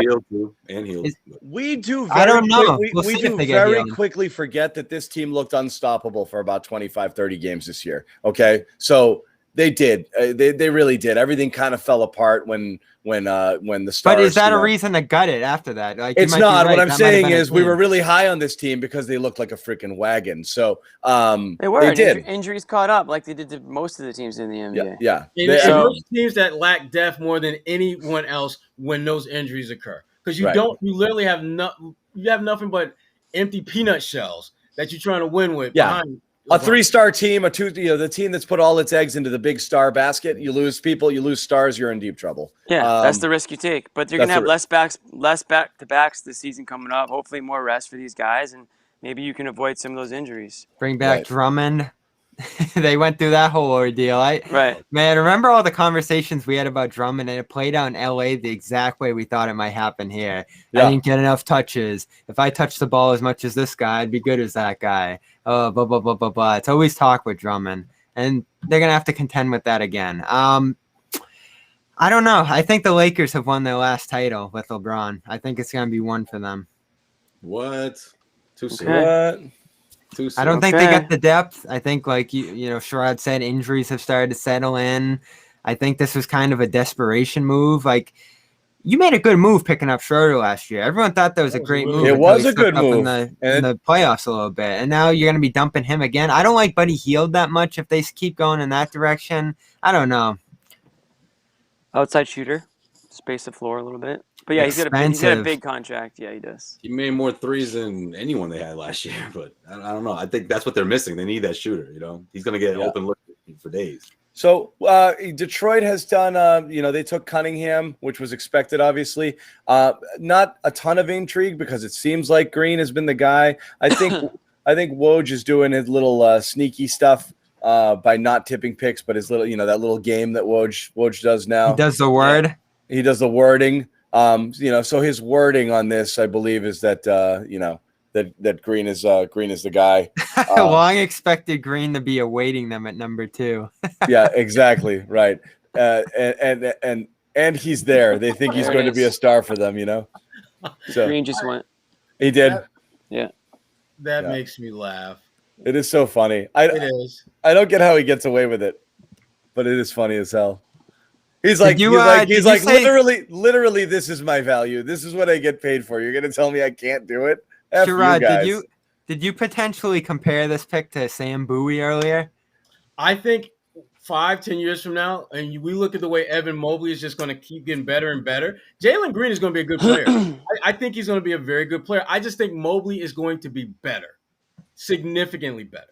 And healed. We do. I don't know. We We'll see do if they get very healed. quickly forget that this team looked unstoppable for about 25, 30 games this year. Okay, so they did. They really did. Everything kind of fell apart when the stars. But is that a reason to gut it after that? Like, you It's might be not. right. What I'm That might have saying been a is we team. were really high on this team because they looked like a freaking wagon. So They were. They and did. Injuries caught up like they did to most of the teams in the NBA. Yeah. And They- So- those teams that lack depth more than anyone else when those injuries occur, because you Right. you literally have nothing but empty peanut shells that you're trying to win with. Yeah. behind a LeBron. 3-star team, the team that's put all its eggs into the big star basket. You lose people, you lose stars, you're in deep trouble. Yeah, that's the risk you take. But you're that's gonna have the less back to backs this season coming up. Hopefully, more rest for these guys, and maybe you can avoid some of those injuries. Bring back Right. Drummond. They went through that whole ordeal. Right. Man, remember all the conversations we had about Drummond, and it played out in LA the exact way we thought it might happen here. Yeah. I didn't get enough touches. If I touched the ball as much as this guy, I'd be good as that guy. Oh, blah, blah, blah, blah, blah. It's always talk with Drummond, and they're going to have to contend with that again. I don't know. I think the Lakers have won their last title with LeBron. I think it's going to be one for them. What? Too soon. Okay. What? Too soon. I don't think they Okay. got the depth. I think, like you know, Sherrod said, injuries have started to settle in. I think this was kind of a desperation move. Like, you made a good move picking up Schroeder last year. Everyone thought that was a great move. It until was he a good slipped up move. in the And the playoffs a little bit, and now you're going to be dumping him again. I don't like Buddy Hield that much. If they keep going in that direction, I don't know. Outside shooter, space the floor a little bit. But yeah, he's got a Expensive. big contract. Yeah, he does. He made more threes than anyone they had last year, but I don't know. I think that's what they're missing. They need that shooter. You know, he's going to get an Yeah. open look for days. So Detroit has done, they took Cunningham, which was expected, obviously. Not a ton of intrigue because it seems like Green has been the guy. I think Woj is doing his little sneaky stuff by not tipping picks, but his little, that little game that Woj does now. He does the word. He does the wording. So his wording on this, I believe, is that that Green is the guy. Long expected Green to be awaiting them at number 2. Yeah, exactly. Right. and he's there. They think he's going to be a star for them, So Green just went. he did. That makes me laugh. It is so funny. It is. I don't get how he gets away with it, but it is funny as hell. He's like, literally, this is my value. This is what I get paid for. You're gonna tell me I can't do it? F Sherrod, you guys. did you potentially compare this pick to Sam Bowie earlier? I think 5-10 years from now, and we look at the way Evan Mobley is just going to keep getting better and better. Jalen Green is going to be a good player. I think he's going to be a very good player. I just think Mobley is going to be better, significantly better.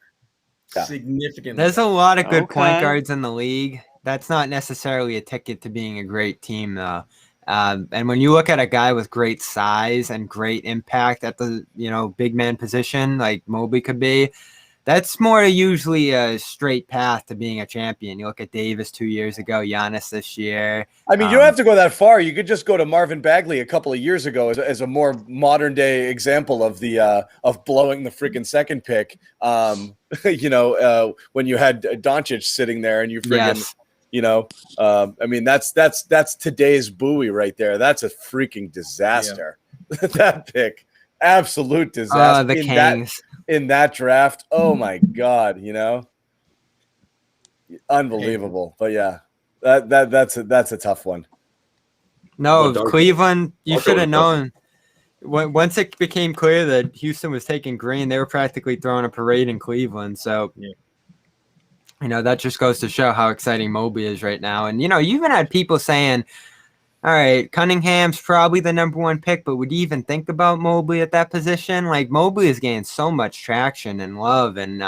Yeah. Significantly. There's better. a lot of good point guards in the league. That's not necessarily a ticket to being a great team, though. And when you look at a guy with great size and great impact at the big man position like Mobley could be, that's more usually a straight path to being a champion. You look at Davis 2 years ago, Giannis this year. I mean, you don't have to go that far. You could just go to Marvin Bagley a couple of years ago as a more modern day example of the of blowing the freaking second pick. When you had Doncic sitting there and you freaking, I mean, that's today's Bowie right there. That's a freaking disaster. Yeah. That pick, absolute disaster. The Kings. In that draft, oh my God, unbelievable. But yeah, that's a tough one. No, Cleveland, you should have known. Once it became clear that Houston was taking Green, they were practically throwing a parade in Cleveland. So, that just goes to show how exciting Mobley is right now. And, you even had people saying, all right, Cunningham's probably the number one pick, but would you even think about Mobley at that position? Like, Mobley has gained so much traction and love and,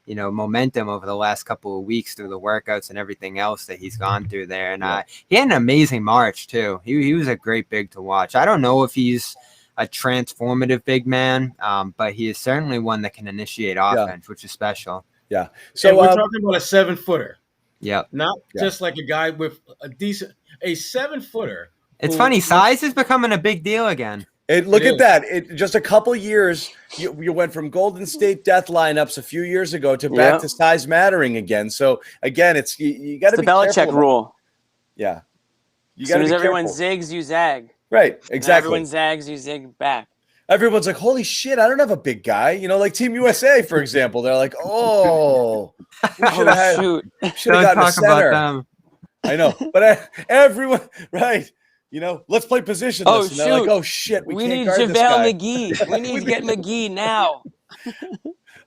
momentum over the last couple of weeks through the workouts and everything else that he's gone through there. And he had an amazing March, too. He was a great big to watch. I don't know if he's a transformative big man, but he is certainly one that can initiate offense, which is special. Yeah. So we're talking about a 7-footer. Yeah. Not just like a guy with a 7-footer. It's funny. Size is becoming a big deal again. Look at that. Just a couple years, you went from Golden State death lineups a few years ago to back to size mattering again. So, again, you got to be careful. It's the Belichick rule. Yeah. As soon as everyone zigs, you zag. Right, exactly. Everyone zags, you zig back. Everyone's like, holy shit, I don't have a big guy. Like Team USA, for example. They're like, we should have gotten a center. About them. I know. But everyone, right. Let's play positionless. Oh, and they're like, oh, shit, we can't need guard JaVale this guy. McGee. We need to get McGee now.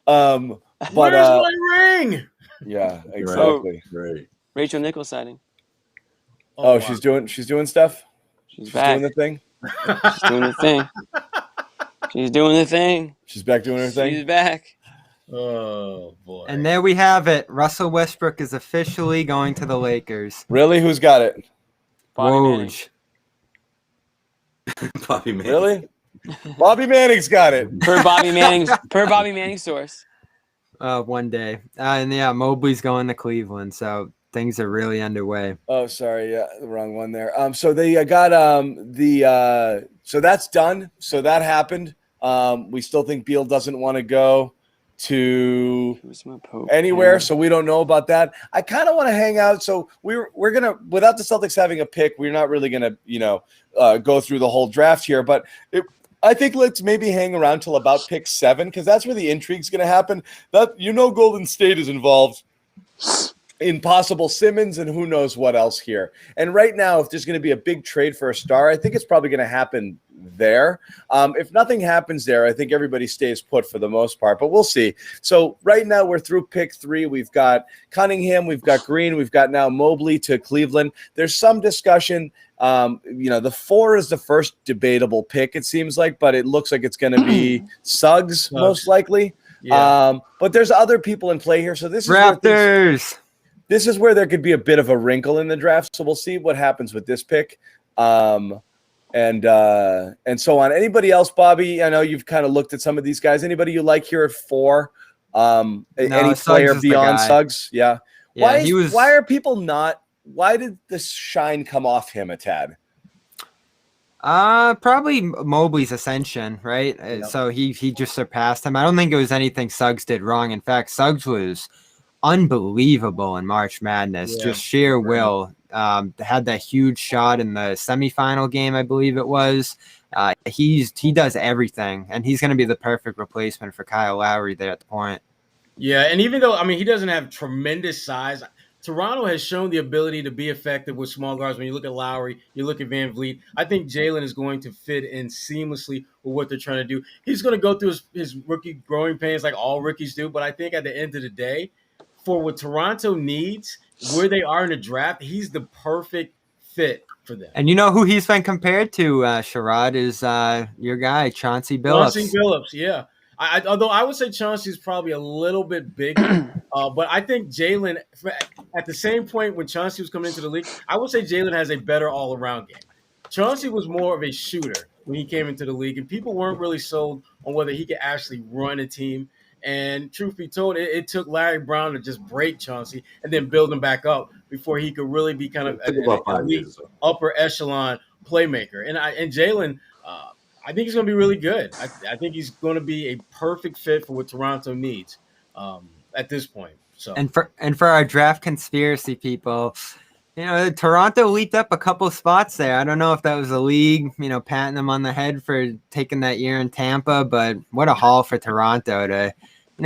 Where's my ring? Yeah, exactly. Right. Rachel Nichols sighting. Oh, wow. She's doing stuff? She's back. Doing the thing? She's doing the thing. She's doing the thing. She's back doing her thing? She's back. Oh, boy. And there we have it. Russell Westbrook is officially going to the Lakers. Really? Who's got it? Bobby Manning. Really? Bobby Manning's got it. Per Bobby Manning's source. One day. And Mobley's going to Cleveland, so things are really underway. Oh, sorry. Yeah, the wrong one there. So they got so that's done. So that happened. We still think Beal doesn't want to go to anywhere, so we don't know about that. I kind of want to hang out. So we're gonna, without the Celtics having a pick, we're not really gonna go through the whole draft here. But I think let's maybe hang around till about pick 7 because that's where the intrigue's gonna happen. That Golden State is involved in possible Simmons and who knows what else here. And right now, if there's going to be a big trade for a star, I think it's probably going to happen there. If nothing happens there, I think everybody stays put for the most part, but we'll see. So right now we're through pick 3. We've got Cunningham, we've got Green, we've got now Mobley to Cleveland. There's some discussion. The 4 is the first debatable pick, it seems like, but it looks like it's going to be Suggs most likely. Yeah. But there's other people in play here. So this is Raptors. This is where there could be a bit of a wrinkle in the draft. So we'll see what happens with this pick. And so on. Anybody else, Bobby? I know you've kind of looked at some of these guys. Anybody you like here at 4? Any player beyond Suggs? Yeah. Why did the shine come off him a tad? Probably Mobley's ascension, right? Yep. So he just surpassed him. I don't think it was anything Suggs did wrong. In fact, Suggs was unbelievable in March Madness. Just sheer will. had that huge shot in the semifinal game, I believe it was. He does everything, and he's going to be the perfect replacement for Kyle Lowry there at the point. Yeah, and even though, he doesn't have tremendous size, Toronto has shown the ability to be effective with small guards. When you look at Lowry, you look at Van Vliet, I think Jalen is going to fit in seamlessly with what they're trying to do. He's going to go through his rookie growing pains like all rookies do, but I think at the end of the day, for what Toronto needs, where they are in the draft, he's the perfect fit for them. And you know who he's been compared to, Sherrod, is your guy, Chauncey Billups. Chauncey Billups, yeah. Although I would say Chauncey's probably a little bit bigger, but I think Jalen, at the same point when Chauncey was coming into the league, I would say Jalen has a better all-around game. Chauncey was more of a shooter when he came into the league, and people weren't really sold on whether he could actually run a team. And truth be told, it took Larry Brown to just break Chauncey and then build him back up before he could really be kind of an elite upper echelon playmaker. And Jalen, I think he's going to be really good. I think he's going to be a perfect fit for what Toronto needs at this point. So and for our draft conspiracy people, Toronto leaped up a couple spots there. I don't know if that was the league, patting them on the head for taking that year in Tampa, but what a haul for Toronto to,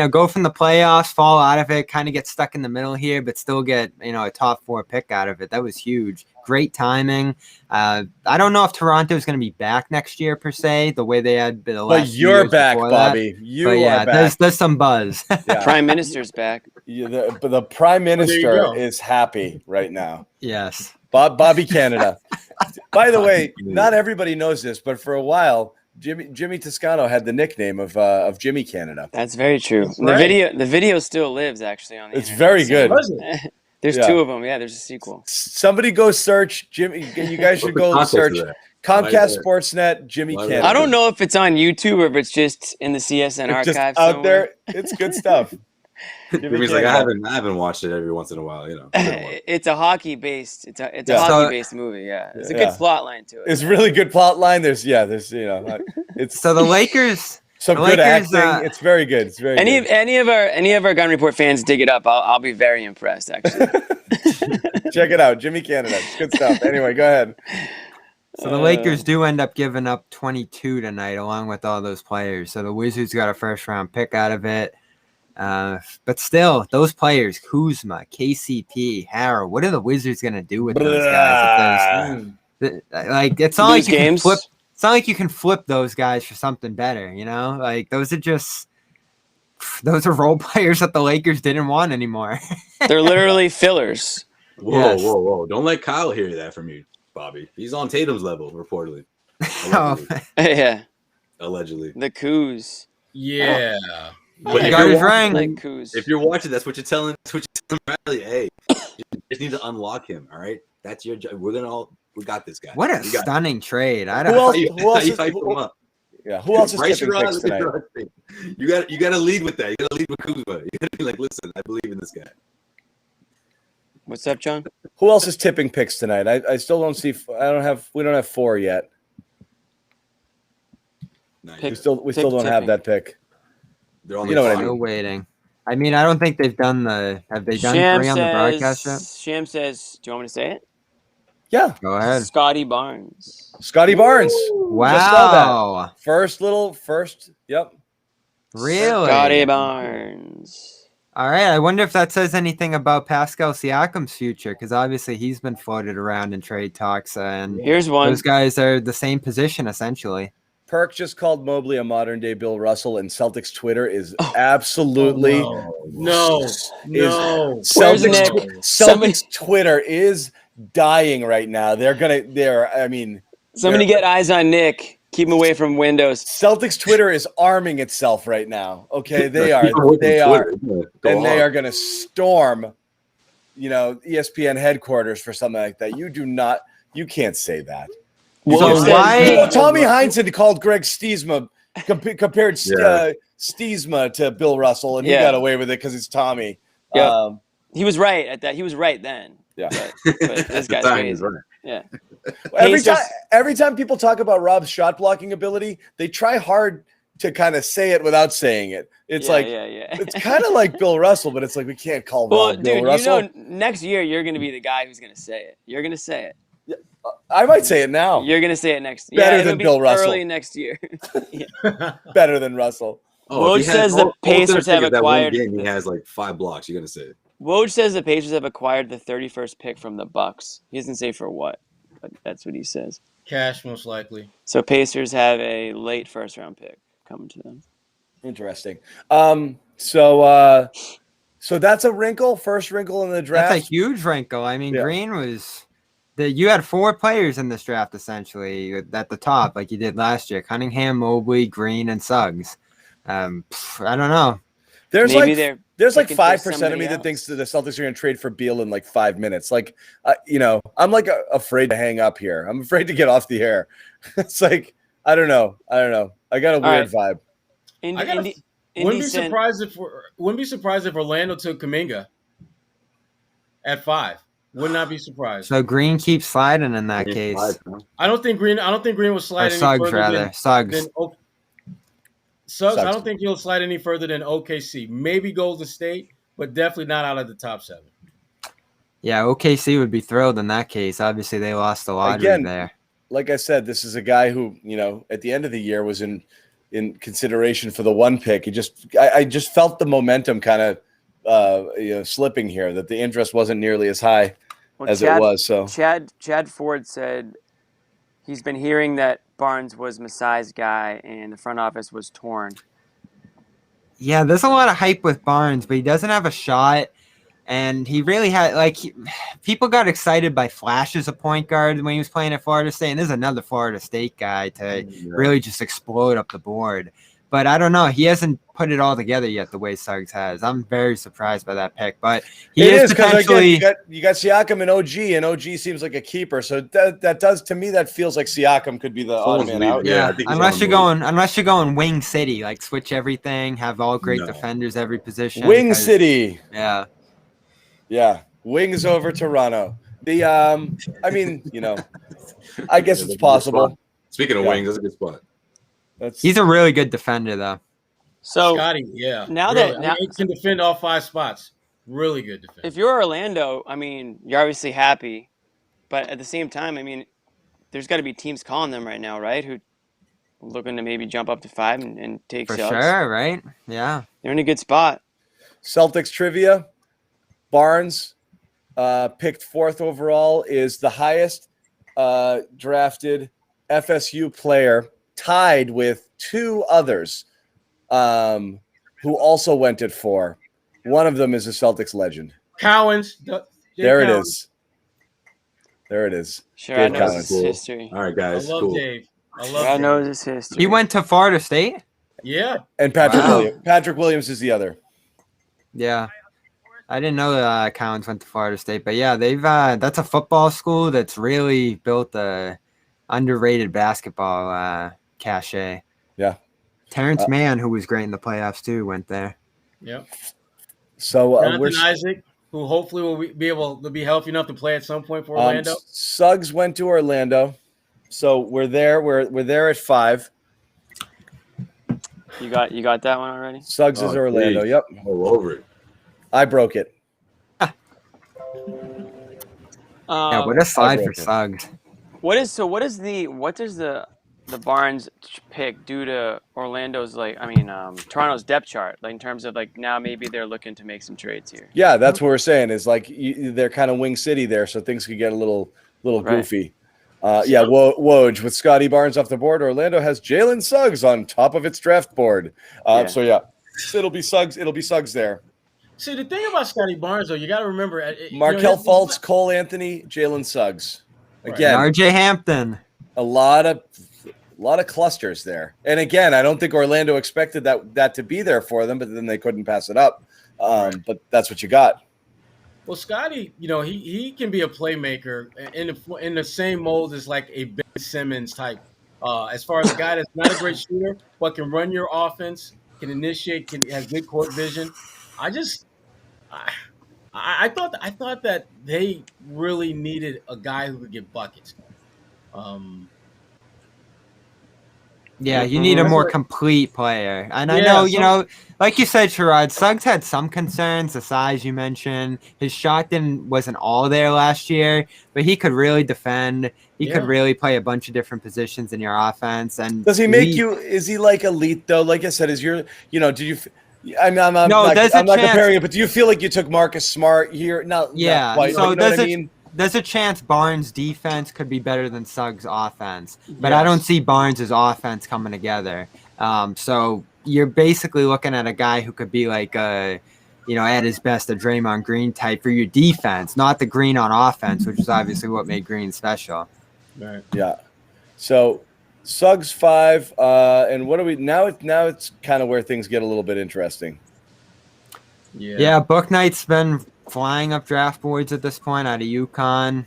go from the playoffs, fall out of it, kind of get stuck in the middle here, but still get, a top 4 pick out of it. That was huge. Great timing. I don't know if Toronto is going to be back next year per se, the way they had been the last. But you're back, Bobby. You are back. There's some buzz. Yeah. Prime Minister's back. But the Prime Minister is happy right now. Yes. Bobby Canada. By the way, not everybody knows this, but for a while, Jimmy Toscano had the nickname of Jimmy Canada. That's very true. Right. The video still lives actually on the It's internet. very good. There's 2 of them. Yeah, there's a sequel. Somebody go search Jimmy. You guys should go search Comcast Sportsnet Jimmy Canada. I don't know if it's on YouTube or if it's just in the CSN archive out somewhere. there. It's good stuff. Jimmy's like, I haven't watched it every once in a while. It's a hockey based. It's a hockey based movie. Yeah, it's a good plot line to it. It's really good plot line. There's it's so the Lakers. Some good acting. It's very good. It's very good. Any of our Gun Report fans dig it up. I'll be very impressed. Actually, check it out, Jimmy Canada. It's good stuff. Anyway, go ahead. So the Lakers do end up giving up 22 tonight, along with all those players. So the Wizards got a first-round pick out of it. But still, those players, Kuzma, KCP, Harrell, what are the Wizards going to do with those guys? It's not like you can flip. It's not like you can flip those guys for something better, Like those are role players that the Lakers didn't want anymore. They're literally fillers. Whoa! Don't let Kyle hear that from you, Bobby. He's on Tatum's level, reportedly. Yeah. Allegedly. The Coos. Yeah. But if you're watching, that's what you're telling Bradley. Hey, you just need to unlock him. All right, that's your job. We got this guy. What a stunning trade! Who else is Bryce tipping picks tonight? You got to lead with that. You got to lead with Kuzma. You got to be like, listen, I believe in this guy. What's up, John? Who else is tipping picks tonight? I still don't see. We don't have 4 yet. We still don't have that pick. They're on still waiting. I mean, I don't think they've done have they done Sham 3 on the broadcast yet? Sham says, do you want me to say it? Yeah. Go ahead. Scotty Barnes. Wow. First, yep. Really? Scotty Barnes. All right. I wonder if that says anything about Pascal Siakam's future, because obviously he's been floated around in trade talks, and here's one. Those guys are the same position essentially. Perk just called Mobley a modern day Bill Russell, and Celtics Twitter is absolutely no. Celtics Twitter is dying right now. Somebody get eyes on Nick. Keep him away from Windows. Celtics Twitter is arming itself right now. Okay, they are going to storm, ESPN headquarters for something like that. You can't say that. Tommy Heinsohn called Greg Stiesma compared Stiesma to Bill Russell, and he got away with it because it's Tommy. Yeah, he was right at that. He was right then. Yeah, but this guy's crazy. Right. Yeah. Every time people talk about Rob's shot blocking ability, they try hard to kind of say it without saying it. It's it's kind of like Bill Russell, but it's like we can't call Bill Russell. Next year you're going to be the guy who's going to say it. You're going to say it. Yeah, I might say it now. You're going to say it next year. Better than Bill Russell. Early next year. Better than Russell. Woj says the Pacers have acquired. Game, he has like 5 blocks. You're going to say it. Woj says the Pacers have acquired the 31st pick from the Bucks. He doesn't say for what, but that's what he says. Cash, most likely. So Pacers have a late first-round pick coming to them. Interesting. So that's a wrinkle, first wrinkle in the draft. That's a huge wrinkle. I mean, Green was you had 4 players in this draft essentially at the top, like you did last year: Cunningham, Mobley, Green, and Suggs. I don't know. There's like 5% of me that thinks that the Celtics are going to trade for Beal in like 5 minutes. Like, I'm like afraid to hang up here. I'm afraid to get off the air. It's like I don't know. I got a weird vibe. Wouldn't be surprised if Orlando took Kuminga at 5. Would not be surprised. So Green keeps sliding in that case. I don't think Green will slide any Suggs, further rather. than Suggs. Suggs. I don't think he'll slide any further than OKC. Maybe Golden State, but definitely not out of the top 7. Yeah, OKC would be thrilled in that case. Obviously, they lost a lot there. Like I said, this is a guy who, at the end of the year was in consideration for the 1 pick. I just felt the momentum kind of slipping here, that the interest wasn't nearly as high as it was. So Chad Ford said he's been hearing that Barnes was Masai's guy and the front office was torn. Yeah, there's a lot of hype with Barnes, but he doesn't have a shot. And he really had, people got excited by Flash as a point guard when he was playing at Florida State. And there's another Florida State guy to really just explode up the board. But I don't know. He hasn't put it all together yet the way Suggs has. I'm very surprised by that pick. But he is potentially. Again, you got Siakam and OG, and OG seems like a keeper. So that does, to me, that feels like Siakam could be the odd man out. Yeah, unless you're going Wing City, like switch everything, have all great defenders every position. Wing City. Yeah. Yeah. Wings over Toronto. I guess it's possible. Speaking of wings, that's a good spot. He's a really good defender, though. So Scotty, now he can defend all 5 spots. Really good defender. If you're Orlando, you're obviously happy, but at the same time, there's got to be teams calling them right now, right? Who looking to maybe jump up to 5 and take for Suggs. Sure, right? Yeah, they're in a good spot. Celtics trivia: Barnes, picked 4th overall, is the highest drafted FSU player, tied with 2 others who also went at 4. One of them is a Celtics legend. Cowens. There it is. Sure, Dave I know his history. All right, guys. I love Dave. I know his history. He went to Florida State? Yeah. And Patrick Williams is the other. Yeah. I didn't know that Cowens went to Florida State, but yeah, they've that's a football school that's really built a underrated basketball cachet. Yeah. Terrence Mann, who was great in the playoffs too, went there. Yep. So Jonathan Isaac, who hopefully will be able to be healthy enough to play at some point for Orlando. Suggs went to Orlando, so we're there. We're there at 5. You got that one already? Suggs is Orlando. Please. Yep. All over it. I broke it. Yeah, what a slide for Suggs. What does the Barnes pick do to Orlando's Toronto's depth chart? Like in terms of now maybe they're looking to make some trades here. Yeah, that's what we're saying. Is they're kind of Wing City there, so things could get a little goofy. Woj with Scotty Barnes off the board. Orlando has Jalen Suggs on top of its draft board. It'll be Suggs. It'll be Suggs there. See, the thing about Scotty Barnes, though, you got to remember Markelle Fultz, Cole Anthony, Jalen Suggs. Again, RJ Hampton. A lot of clusters there. And again, I don't think Orlando expected that to be there for them, but then they couldn't pass it up. But that's what you got. Well, Scotty, he can be a playmaker in the same mold as like a Ben Simmons type. As far as a guy that's not a great shooter, but can run your offense, can initiate, has good court vision. I thought that they really needed a guy who could get buckets. Yeah, you need a more complete player. And I Yeah, know, like you said, Sherrod, Suggs had some concerns, the size you mentioned. His shot wasn't all there last year, but he could really defend. He could really play a bunch of different positions in your offense. And does he make you? Is he like elite though? Like I said, is your did you? I'm not comparing it, but do you feel like you took Marcus Smart here? Not quite. So you know what I mean? There's a chance Barnes' defense could be better than Suggs' offense, but I don't see Barnes' offense coming together. So you're basically looking at a guy who could be like at his best, a Draymond Green type for your defense, not the Green on offense, which is obviously what made Green special. Right. Yeah. So Suggs 5, and what are we now? It's kind of where things get a little bit interesting. Yeah, Book Knight's been flying up draft boards at this point out of UConn.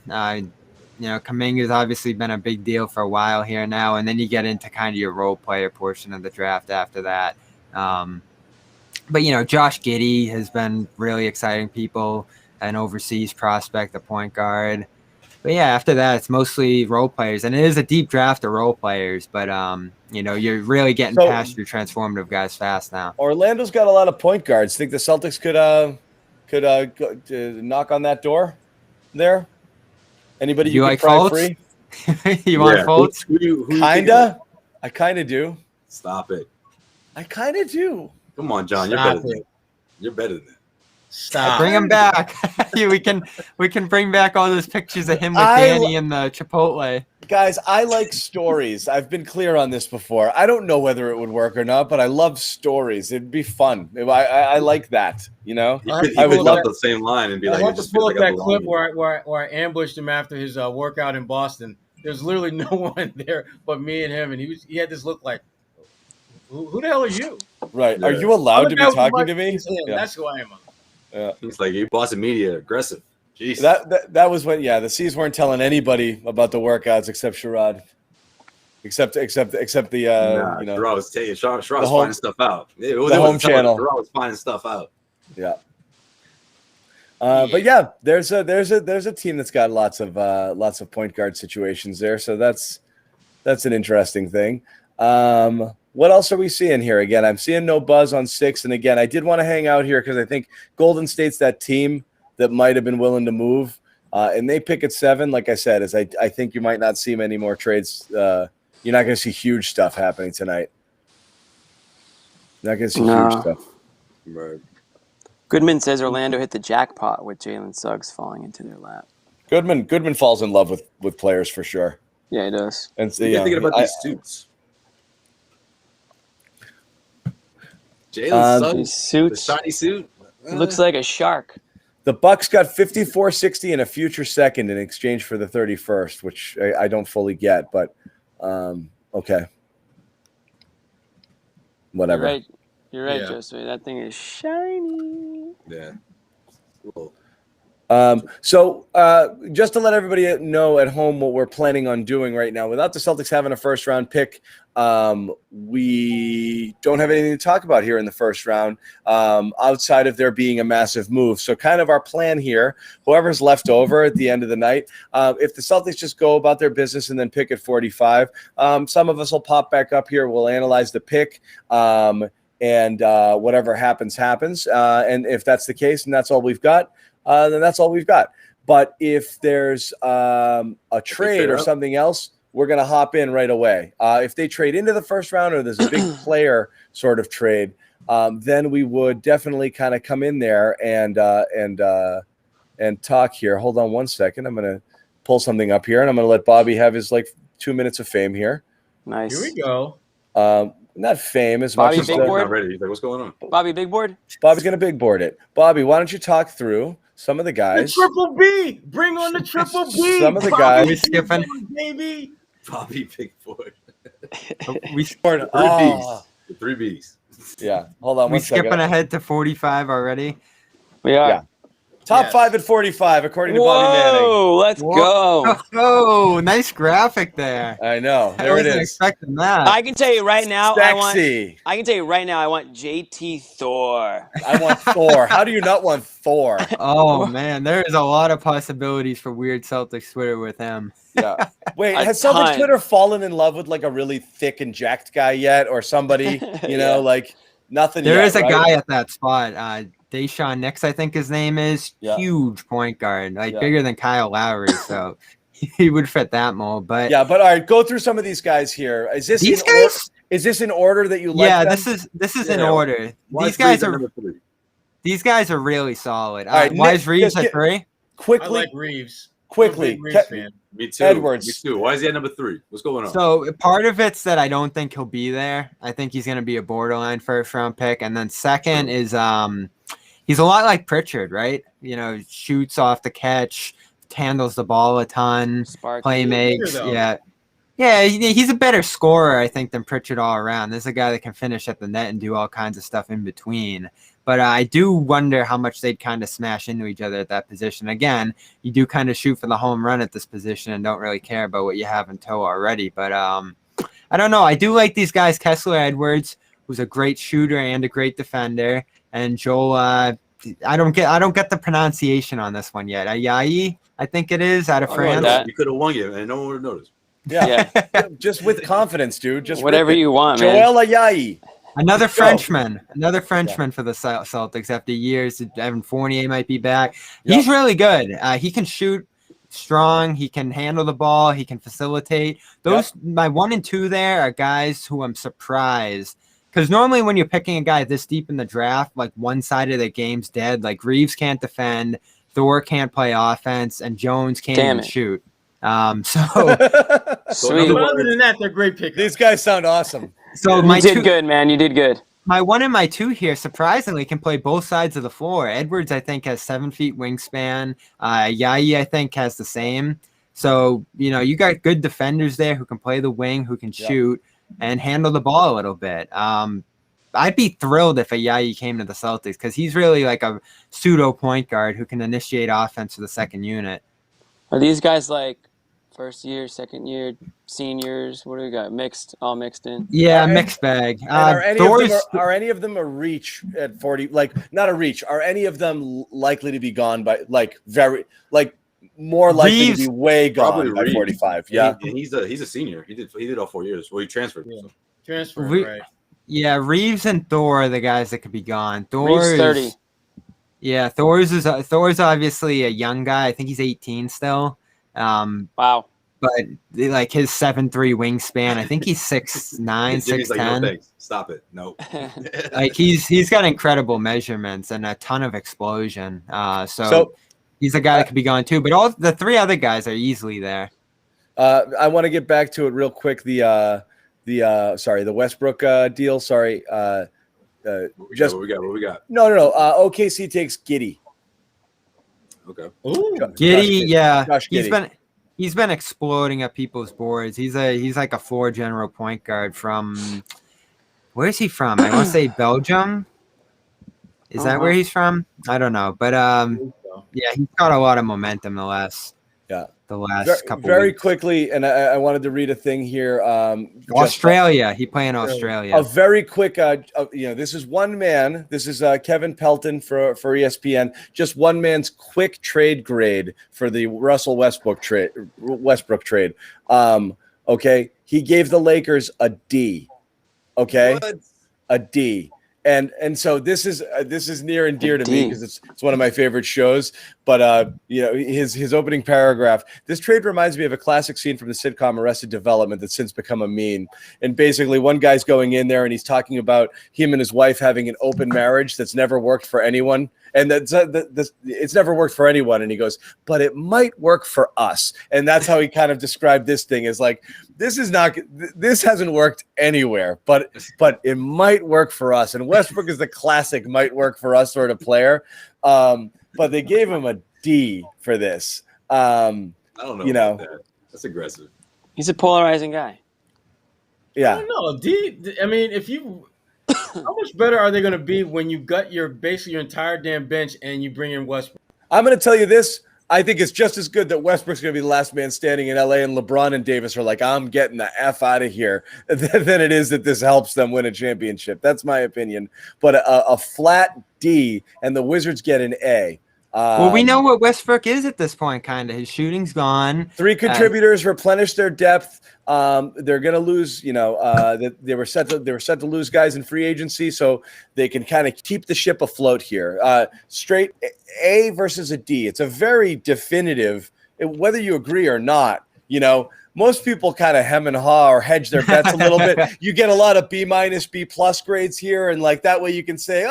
Kuminga's obviously been a big deal for a while here now, and then you get into kind of your role player portion of the draft after that. But Josh Giddey has been really exciting people, an overseas prospect, a point guard. But yeah, after that, it's mostly role players, and it is a deep draft of role players. But you're really getting past your transformative guys fast now. Orlando's got a lot of point guards. Think the Celtics could knock on that door there? Anybody you like pry free? You want Fultz? Kinda. I kind of do. Stop it. I kind of do. Come on, John. You're better than that. You're better than that. Stop. Bring him back. we can bring back all those pictures of him with Danny in the Chipotle. Guys, I like stories. I've been clear on this before. I don't know whether it would work or not, but I love stories. It'd be fun. I like that. I would love the same line and be like, I want to pull up that clip where I ambushed him after his workout in Boston. There's literally no one there but me and him, and he had this look like, who the hell are you? Right? Yeah. Are you allowed to be talking to me? Yeah. That's who I am. Yeah. He's like, you Boston media aggressive. Jeez. That was when the C's weren't telling anybody about the workouts except Sherrod. Except the Sherrod was finding stuff out. The home channel. Sherrod was finding stuff out. Yeah. But yeah, there's a team that's got lots of point guard situations there, so that's an interesting thing. What else are we seeing here? Again, I'm seeing no buzz on 6, and again, I did want to hang out here because I think Golden State's that team that might have been willing to move, and they pick at 7. Like I said, I think you might not see many more trades. You're not going to see huge stuff happening tonight. Not going to see huge stuff. Right. Goodman says Orlando hit the jackpot with Jalen Suggs falling into their lap. Goodman falls in love with players for sure. Yeah, he does. And so, you're thinking about these suits. Jalen Suggs, the shiny suit. Looks like a shark. The Bucks got 54-60 and a future second in exchange for the 31st, which I don't fully get, but okay. Whatever. You're right, Josue. That thing is shiny. Yeah. Cool. So just to let everybody know at home what we're planning on doing right now, without the Celtics having a first round pick, we don't have anything to talk about here in the first round outside of there being a massive move. So kind of our plan here, whoever's left over at the end of the night, if the Celtics just go about their business and then pick at 45, some of us will pop back up here. We'll analyze the pick. And whatever happens. And if that's the case and that's all we've got, then that's all we've got. But if there's a trade or something else, we're going to hop in right away. If they trade into the first round or there's a big player sort of trade, then we would definitely kind of come in there and talk here. Hold on one second. I'm going to pull something up here, and I'm going to let Bobby have his 2 minutes of fame here. Nice. Here we go. Not fame as Bobby much as big board. Not ready. He's like, what's going on? Bobby big board. Bobby's going to big board it. Bobby, why don't you talk through some of the guys? The triple B. Bring on the triple B. Some of the guys. We skipping. Baby. Bobby big board. We scored 3 Bs. 3 Bs. Yeah. Hold on We one second. skipping ahead to 45 already. We are. Yeah. Top 5 at 45, according to Bobby Manning. Whoa, let's go. Oh, nice graphic there. I know. I There it wasn't is. expecting that. I can tell you right now, Sexy. I want JT Thor. I want Thor. How do you not want Thor? Oh man, there is a lot of possibilities for weird Celtics Twitter with him. Yeah. Wait, A has Celtics ton. Twitter fallen in love with like a really thick and jacked guy yet, or somebody? You know, Yeah. like nothing. There yet, is a right? guy at that spot. Deshaun Nix, I think his name is. Yeah. Huge point guard, like Yeah. bigger than Kyle Lowry, so he would fit that mold. But Yeah, but all right, go through some of these guys here. Is this these in guys? Is this in order that you like? Yeah, them? this is in order. Why These is Reeves guys at are number 3? these guys are really solid. All right, why Nick, is Reeves just at get- 3? I Quickly, like Reeves. quickly. I'm a big Reeves fan. Me too. Edwards. Me too. Why is he at number 3? What's going on? So part of it's that I don't think he'll be there. I think he's going to be a borderline first round pick, and then second is he's a lot like Pritchard, right? You know, shoots off the catch, handles the ball a ton, Sparky. play makes. Bigger, though. Yeah, he's a better scorer, I think, than Pritchard all around. There's a guy that can finish at the net and do all kinds of stuff in between. But I do wonder how much they'd kind of smash into each other at that position. Again, you do kind of shoot for the home run at this position and don't really care about what you have in tow already. But I don't know. I do like these guys. Kessler Edwards, who's a great shooter and a great defender, and Joel. I don't get the pronunciation on this one yet. Ayayi, I think it is, out of I'll go with France. that. You could have won it, and no one would have noticed. Yeah. Yeah. Just with confidence, dude. Just Whatever rip it. you want, man. Joel Ayayi. Another Let's go. Frenchman for the Celtics after years. Evan Fournier might be back. He's really good. He can shoot strong. He can handle the ball. He can facilitate. Those my 1 and 2 there are guys who I'm surprised. Because normally when you're picking a guy this deep in the draft, like one side of the game's dead. Like Reeves can't defend, Thor can't play offense, and Jones can't even shoot. Sweet. But other than that, they're great pickups. These guys sound awesome. So You did good, man. You did good. My 1 and my 2 here, surprisingly, can play both sides of the floor. Edwards, I think, has 7 feet wingspan. Yayi, I think, has the same. So, you know, you got good defenders there who can play the wing, who can shoot and handle the ball a little bit. I'd be thrilled if Yayi came to the Celtics because he's really like a pseudo point guard who can initiate offense for the second unit. Are these guys like first year, second year, seniors? What do we got? All mixed in? Yeah, mixed bag. Are any of them a reach at 40? Like, not a reach. Are any of them likely to be gone by, like, more likely Reeves, to be way gone by Reeves. 45? Yeah. He's a senior. He did all 4 years. Well, he transferred. Yeah. So. Transfer, right? Yeah, Reeves and Thor are the guys that could be gone. Reeves 30. Yeah, Thor's obviously a young guy. I think he's 18 still. Wow. But like his 7'3" wingspan, I think he's 6'9", 6'10". Like, no, thanks. Stop it. No. Like he's got incredible measurements and a ton of explosion. So he's a guy that could be gone too. But all the 3 other guys are easily there. I want to get back to it real quick. The Westbrook deal. Sorry. What we got? No. OKC takes Giddey. Okay. Ooh. Giddey, Josh Giddey. He's been exploding at people's boards. He's like a floor general point guard from where's he from? I want to say Belgium. Is that where he's from? I don't know, but yeah, he's got a lot of momentum the last couple. Very weeks. quickly, and I wanted to read a thing here. Australia, he play in Australia. A very quick, this is one man. This is Kevin Pelton for ESPN. Just one man's quick trade grade for the Russell Westbrook trade. Okay, he gave the Lakers a D. Okay, what? A D. And so this is near and dear to me because it's one of my favorite shows. But his opening paragraph. This trade reminds me of a classic scene from the sitcom Arrested Development that's since become a meme. And basically, one guy's going in there and he's talking about him and his wife having an open marriage that's never worked for anyone. And it's never worked for anyone. And he goes, but it might work for us. And that's how he kind of described this thing as like, this hasn't worked anywhere, but it might work for us. And Westbrook is the classic might work for us sort of player. But they gave him a D for this. I don't know. About that. That's aggressive. He's a polarizing guy. Yeah. I don't know. D. I mean, how much better are they going to be when you got basically your entire damn bench and you bring in Westbrook? I'm going to tell you this. I think it's just as good that Westbrook's going to be the last man standing in LA and LeBron and Davis are like, I'm getting the F out of here, than it is that this helps them win a championship. That's my opinion. But a flat D and the Wizards get an A. Well, we know what Westbrook is at this point, kind of. His shooting's gone. 3 contributors replenish their depth. They're going to lose, they were set to lose guys in free agency, so they can kind of keep the ship afloat here. Straight A versus a D. It's a very definitive, whether you agree or not, most people kind of hem and haw or hedge their bets a little bit. You get a lot of B-, B+ grades here, and like that way you can say,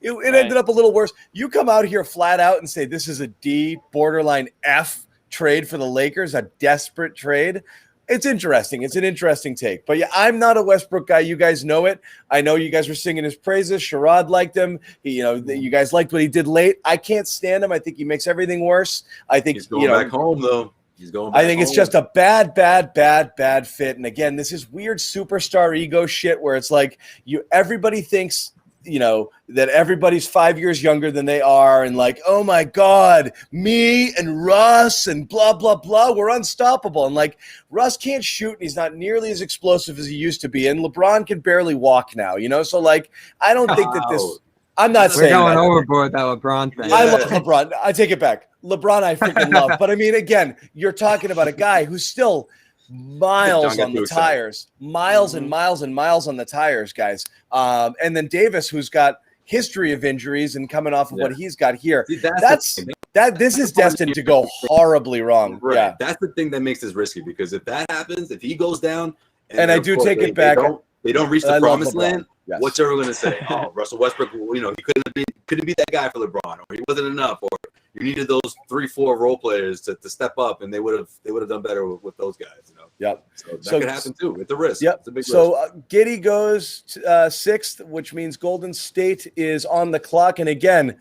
it ended up a little worse. You come out here flat out and say this is a D, borderline F trade for the Lakers, a desperate trade. It's interesting. It's an interesting take. But yeah, I'm not a Westbrook guy. You guys know it. I know you guys were singing his praises. Sherrod liked him. You guys liked what he did late. I can't stand him. I think he makes everything worse. I think he's going back home though. I think it's just a bad fit. And again, this is weird superstar ego shit where it's like everybody thinks, that everybody's 5 years younger than they are. And like, oh my God, me and Russ and blah, blah, blah, we're unstoppable. And like Russ can't shoot and he's not nearly as explosive as he used to be. And LeBron can barely walk now, So like, I don't think that this, I'm not saying we're going overboard that LeBron thing. I love LeBron. I take it back. LeBron, I freaking love. But I mean, again, you're talking about a guy who's still miles on the tires, miles and miles and miles on the tires, guys. And then Davis, who's got history of injuries and coming off of what he's got here. See, this is destined to go horribly wrong. Right. Yeah, that's the thing that makes this risky because if that happens, if he goes down, and I do take it back, they don't reach the promised land. Yes. What's everyone going to say? Oh, Russell Westbrook, he couldn't be that guy for LeBron, or he wasn't enough, or you needed those 3-4 role players to step up, and they would have done better with those guys. Yep. So that could happen too. It's a risk. Yep. It's a big risk. So Giddey goes to, 6th, which means Golden State is on the clock, and again.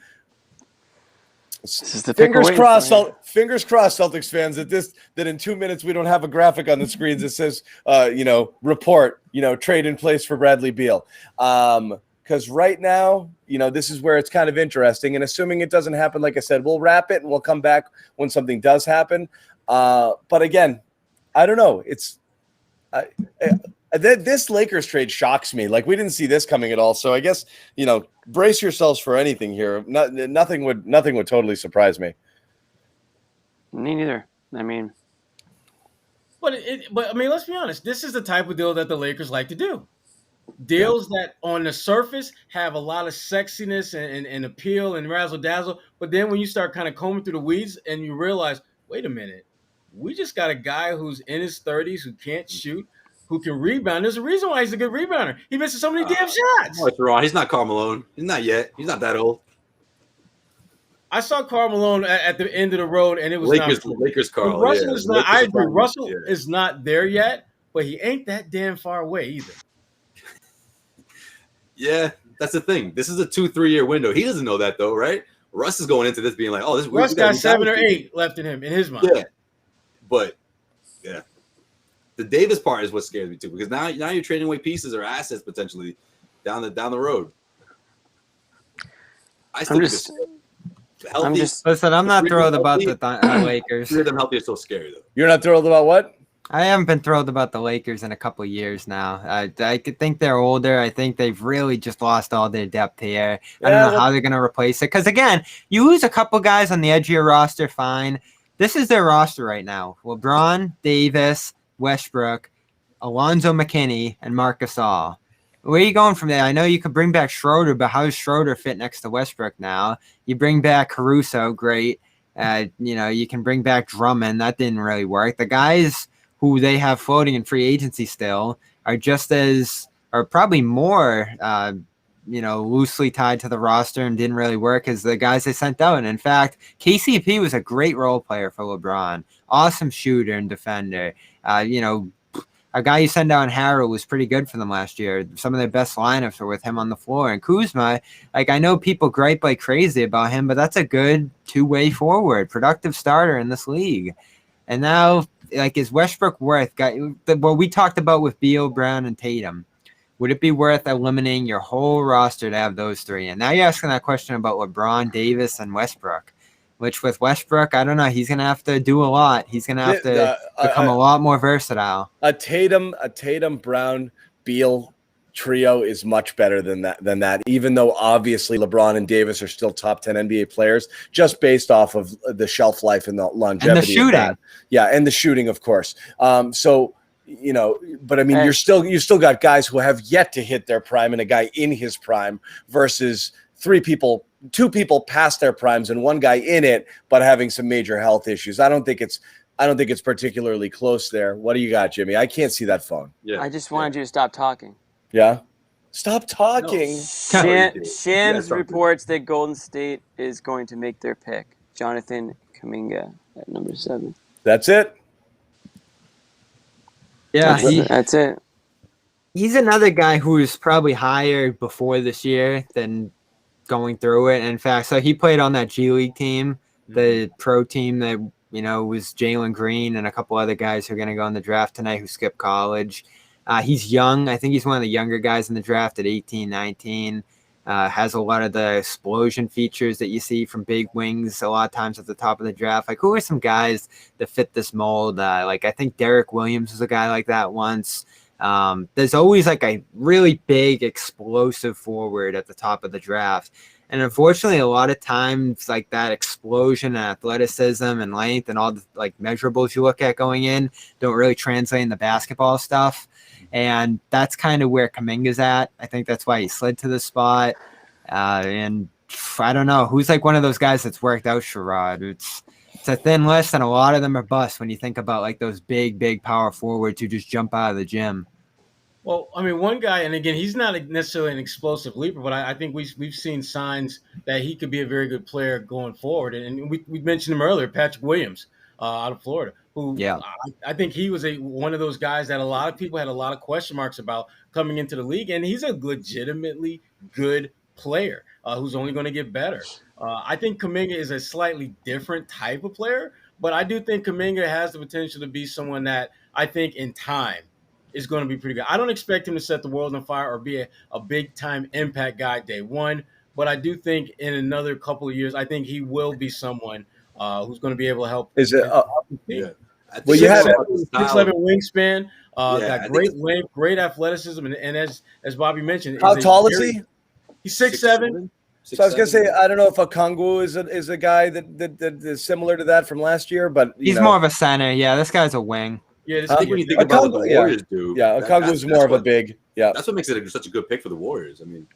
This is the fingers crossed, Celtics fans, that in 2 minutes we don't have a graphic on the screens that says, report, trade in place for Bradley Beal. Because right now, this is where it's kind of interesting. And assuming it doesn't happen, like I said, we'll wrap it and we'll come back when something does happen. But again, I don't know. This Lakers trade shocks me. Like we didn't see this coming at all. So I guess, brace yourselves for anything here. Nothing would totally surprise me. Me neither. I mean, but let's be honest. This is the type of deal that the Lakers like to do. Deals that on the surface have a lot of sexiness and appeal and razzle dazzle. But then when you start kind of combing through the weeds and you realize, wait a minute, we just got a guy who's in his 30s who can't shoot, who can rebound. There's a reason why he's a good rebounder. He misses so many damn shots. What's wrong? He's not Karl Malone. He's not yet. He's not that old. I saw Karl Malone at the end of the road, and it was Lakers Karl. Russell is not. I agree. Russell is not there yet, but he ain't that damn far away either. Yeah, that's the thing. This is a 2-3 year window. He doesn't know that though, right? Russ is going into this being like, "Oh, this." Russ got 7 or 8 left in him in his mind. Yeah, but yeah, the Davis part is what scares me too because now you're trading away pieces or assets potentially down the road. I'm not thrilled about the Lakers. 3 of them healthy is so scary though. You're not thrilled about what? I haven't been thrilled about the Lakers in a couple of years now. I think they're older. I think they've really just lost all their depth here. I don't know how they're going to replace it. Because, again, you lose a couple guys on the edge of your roster, fine. This is their roster right now. LeBron, Davis, Westbrook, Alonzo McKinney, and Marc Gasol. Where are you going from there? I know you could bring back Schroeder, but how does Schroeder fit next to Westbrook now? You bring back Caruso, great. You can bring back Drummond. That didn't really work. The guys who they have floating in free agency still are probably more, loosely tied to the roster and didn't really work as the guys they sent out. And in fact, KCP was a great role player for LeBron. Awesome shooter and defender. A guy you send out in Harrell was pretty good for them last year. Some of their best lineups were with him on the floor. And Kuzma, I know people gripe like crazy about him, but that's a good two-way forward, productive starter in this league. And now, is Westbrook worth what we talked about with Beal, Brown, and Tatum? Would it be worth eliminating your whole roster to have those 3? And now you're asking that question about LeBron, Davis, and Westbrook. which with Westbrook, I don't know. He's going to have to do a lot. He's going to have to become a lot more versatile. A Tatum, Brown, Beal trio is much better than that, even though obviously LeBron and Davis are still top 10 NBA players, just based off of the shelf life and the longevity and the shooting. Of that. Yeah, and the shooting, of course. So, but I mean, you still got guys who have yet to hit their prime and a guy in his prime versus two people past their primes and one guy in it, but having some major health issues. I don't think it's particularly close there. What do you got, Jimmy? I can't see that phone. Yeah. I just wanted you to stop talking. Yeah? Stop talking. No. Shams reports that Golden State is going to make their pick. Jonathan Kuminga at number 7. That's it? Yeah. That's it. He's another guy who was probably higher before this year than going through it. And in fact, so he played on that G League team, the pro team that, was Jalen Green and a couple other guys who are going to go in the draft tonight who skipped college. He's young. I think he's one of the younger guys in the draft at 18, 19. Has a lot of the explosion features that you see from big wings a lot of times at the top of the draft. Like, who are some guys that fit this mold? I think Derek Williams was a guy like that once. There's always like a really big explosive forward at the top of the draft. And unfortunately, a lot of times like that explosion and athleticism and length and all the like measurables you look at going in don't really translate into basketball stuff. And that's kind of where Kuminga's at. I think that's why he slid to the spot. And I don't know who's like one of those guys that's worked out, Sherrod. It's a thin list, and a lot of them are bust when you think about like those big power forwards who just jump out of the gym. Well, I mean, one guy, and again, he's not necessarily an explosive leaper, but I think we've seen signs that he could be a very good player going forward. And we mentioned him earlier, Patrick Williams out of Florida, who I think he was one of those guys that a lot of people had a lot of question marks about coming into the league, and he's a legitimately good player who's only going to get better. I think Kuminga is a slightly different type of player, but I do think Kuminga has the potential to be someone that I think in time is going to be pretty good. I don't expect him to set the world on fire or be a big-time impact guy day one, but I do think in another couple of years, I think he will be someone who's going to be able to help. Is it? Yeah. Well, you have 6'11" wingspan, got great length, great athleticism, and as Bobby mentioned, how tall is he? He's 6'7". So I was gonna say, I don't know if Okongwu is a guy that is similar to that from last year, but he's more of a center. Yeah, this guy's a wing. Yeah, I think when you think about what the Warriors do, Okongwu's more of a big. Yeah, that's what makes it such a good pick for the Warriors. I mean,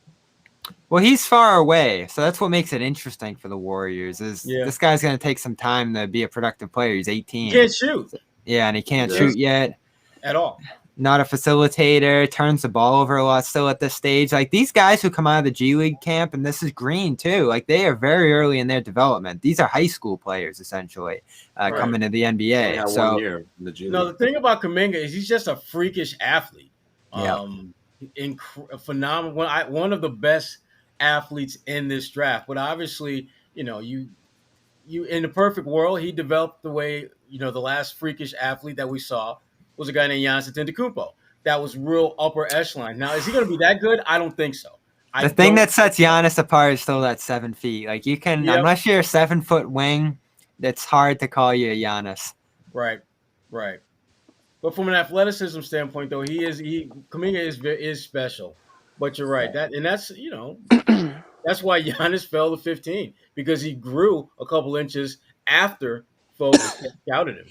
well, he's far away, so that's what makes it interesting for the Warriors. This guy's going to take some time to be a productive player. He's 18. He can't shoot. Yeah, and he can't shoot yet at all. Not a facilitator. Turns the ball over a lot still at this stage. Like these guys who come out of the G League camp, and this is Green too. Like they are very early in their development. These are high school players essentially coming to the NBA. So 1 year in the G League. No, the thing about Kuminga is he's just a freakish athlete. Phenomenal. One of the best athletes in this draft. But obviously, you in the perfect world, he developed the way the last freakish athlete that we saw was a guy named Giannis Antetokounmpo. That was real upper echelon. Now, is he going to be that good? I don't think so. The thing that sets Giannis apart is still that 7 feet. Like you can, unless you're a 7-foot wing, it's hard to call you a Giannis. Right. But from an athleticism standpoint, though, Kuminga is special. But you're right. That's that's why Giannis fell to 15, because he grew a couple inches after folks scouted him.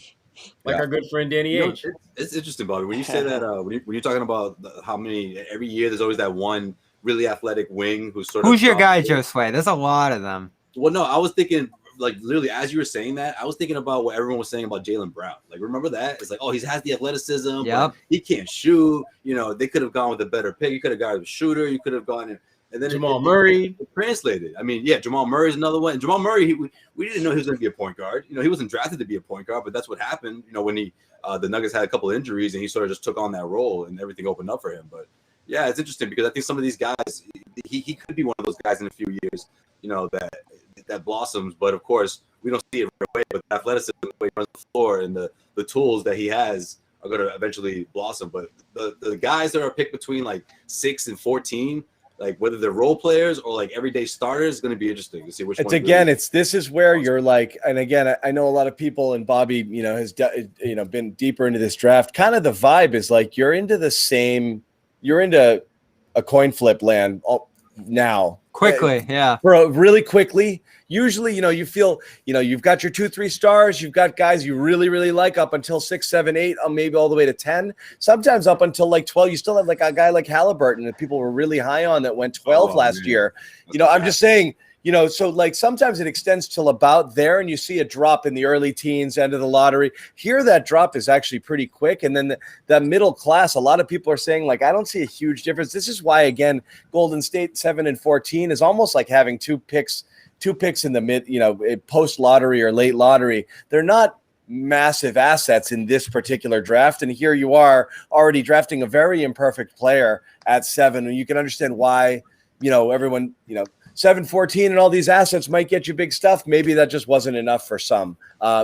Our good friend Danny H. It's interesting, Bobby. When you say that, when you're talking about how many every year, there's always that one really athletic wing who's who's your guy, Josue? There's a lot of them. Well, no, I was thinking literally as you were saying that, I was thinking about what everyone was saying about Jaylen Brown. Remember that? It's he has the athleticism. Yep. He can't shoot. They could have gone with a better pick. You could have gone with a shooter. You could have gone and then Jamal Murray translated. I mean, Jamal Murray is another one. And Jamal Murray, we didn't know he was going to be a point guard. He wasn't drafted to be a point guard, but that's what happened. When the Nuggets had a couple of injuries and he sort of just took on that role and everything opened up for him. But yeah, it's interesting because I think some of these guys, he could be one of those guys in a few years, that blossoms. But of course, we don't see it right away. But the athleticism, the way he runs the floor, and the tools that he has are going to eventually blossom. But the guys that are picked between 6 and 14. like whether they're role players or like everyday starters, is going to be interesting to see which it's one. Again, this is where you're like, and again, I know a lot of people, and Bobby, has been deeper into this draft. Kind of the vibe is like you're into a coin flip land now. Quickly, yeah. Bro, really quickly. Usually, you feel, you've got your 2-3 stars. You've got guys you really, really like up until 6, 7, 8, maybe all the way to 10. Sometimes up until like 12. You still have like a guy like Halliburton that people were really high on that went 12 last year. I'm just saying, so like sometimes it extends till about there and you see a drop in the early teens, end of the lottery. Here, that drop is actually pretty quick. And then that middle class, a lot of people are saying, like, I don't see a huge difference. This is why, again, Golden State 7 and 14 is almost like having two picks in the mid, post lottery or late lottery. They're not massive assets in this particular draft. And here you are already drafting a very imperfect player at 7. And you can understand why, everyone, 7-14 and all these assets might get you big stuff. Maybe that just wasn't enough for some.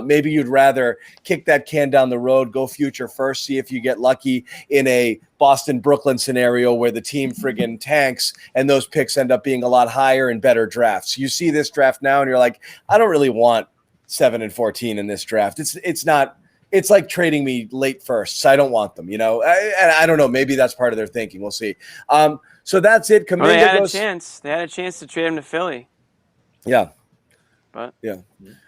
Maybe you'd rather kick that can down the road, go future first, see if you get lucky in a Boston-Brooklyn scenario where the team friggin' tanks and those picks end up being a lot higher and better drafts. You see this draft now and you're like, I don't really want 7 and 14 in this draft. It's not. It's like trading me late firsts. I don't want them, I don't know. Maybe that's part of their thinking. We'll see. So that's it. Well, they had a chance. They had a chance to trade him to Philly. Yeah. But yeah.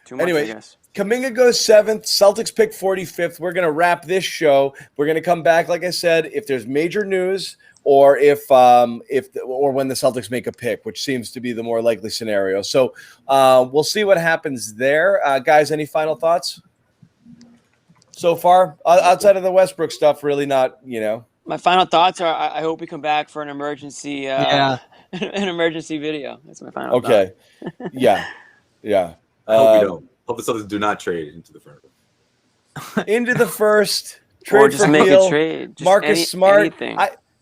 Too much, anyway, I guess. Kuminga goes 7th. Celtics pick 45th. We're going to wrap this show. We're going to come back, like I said, if there's major news or or when the Celtics make a pick, which seems to be the more likely scenario. So we'll see what happens there. Guys, any final thoughts? So far, outside of the Westbrook stuff, really not, My final thoughts are: I hope we come back for an emergency, an emergency video. That's my final. Okay. Yeah. I hope we don't. Hope the Celtics do not trade into the first. Into the first. Trade or just for make Beal. a trade. Just Marcus Smart. Anything.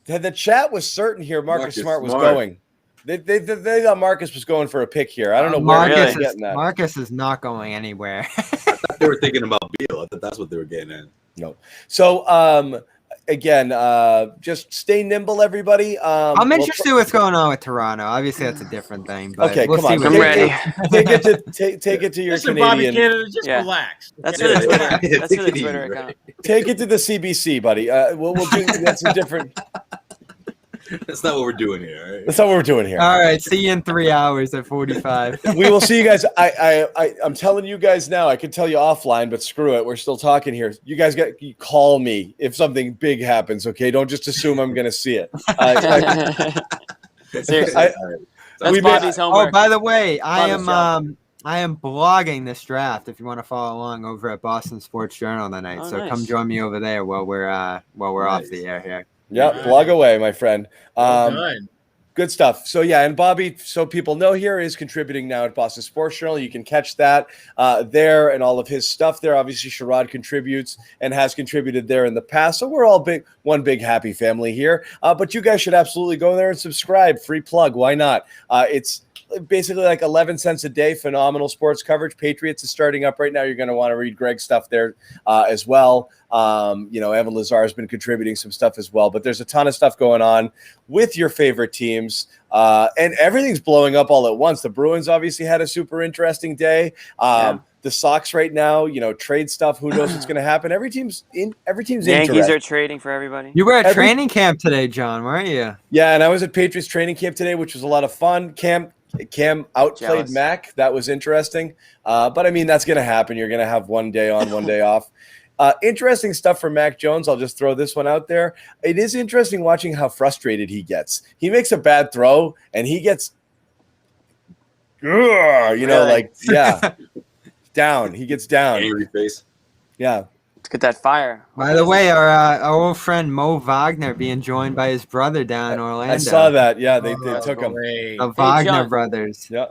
The chat was certain here. Marcus Smart was going. They thought Marcus was going for a pick here. I don't know where Marcus they're getting that. Marcus is not going anywhere. I thought they were thinking about Beal. I thought that's what they were getting at. No. So again, just stay nimble, everybody. I'm interested in what's going on with Toronto. Obviously, that's a different thing. But okay, we'll come on. see I'm ready. Take it to your Listen, Canadian. Bobby Canada, just relax. That's for the Twitter. That's for the Twitter account. Take it to the CBC, buddy. We'll do that's a different. That's not what we're doing here. Right? That's not what we're doing here. All right, see you in 3 hours at 45. We will see you guys. I'm telling you guys now. I could tell you offline, but screw it. We're still talking here. You guys you call me if something big happens. Okay, don't just assume I'm going to see it. Seriously, that's Bobby's homework. Oh, by the way, I Bobby's am blogging this draft. If you want to follow along over at Boston Sports Journal tonight, Oh, so nice. come join me over there while we're off the air here. Yep, blog away, my friend. Well done. Good stuff. So, yeah, and Bobby, so people know here, is contributing now at Boston Sports Journal. You can catch that there and all of his stuff there. Obviously, Sherrod contributes and has contributed there in the past. So we're all one big happy family here. But you guys should absolutely go there and subscribe. Free plug. Why not? It's basically like 11 cents a day. Phenomenal sports coverage. Patriots is starting up right now. You're going to want to read Greg's stuff there as well. Evan Lazar has been contributing some stuff as well, but there's a ton of stuff going on with your favorite teams, and everything's blowing up all at once. The Bruins obviously had a super interesting day. The Sox right now, trade stuff. Who knows what's going to happen? Every team's Yankees interested. are trading for everybody. You were at training camp today, John, weren't you? Yeah, and I was at Patriots training camp today, which was a lot of fun. Cam outplayed Jealous. Mac. That was interesting. But I mean, that's going to happen. You're going to have one day on, one day off. Interesting stuff for Mac Jones. I'll just throw this one out there. It is interesting watching how frustrated he gets. He makes a bad throw and he gets, down. He gets down. Angry face. Yeah. Let's get that fire. By the way, our old friend Mo Wagner being joined by his brother down in Orlando. I saw that. Yeah, they That's took him. great. The Wagner John. brothers. Yeah.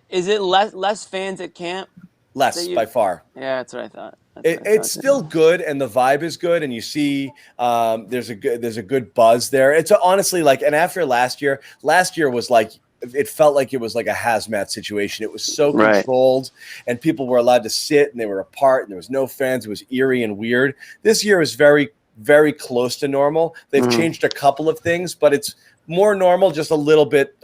Is it less fans at camp? Less by far. Yeah, that's what I thought. It's still good, and the vibe is good, and you see there's a good buzz there. It's honestly and after last year was like, it felt like it was like a hazmat situation. It was so controlled, and people were allowed to sit, and they were apart, and there was no fans. It was eerie and weird. This year is very, very close to normal. They've changed a couple of things, but it's more normal, just a little bit,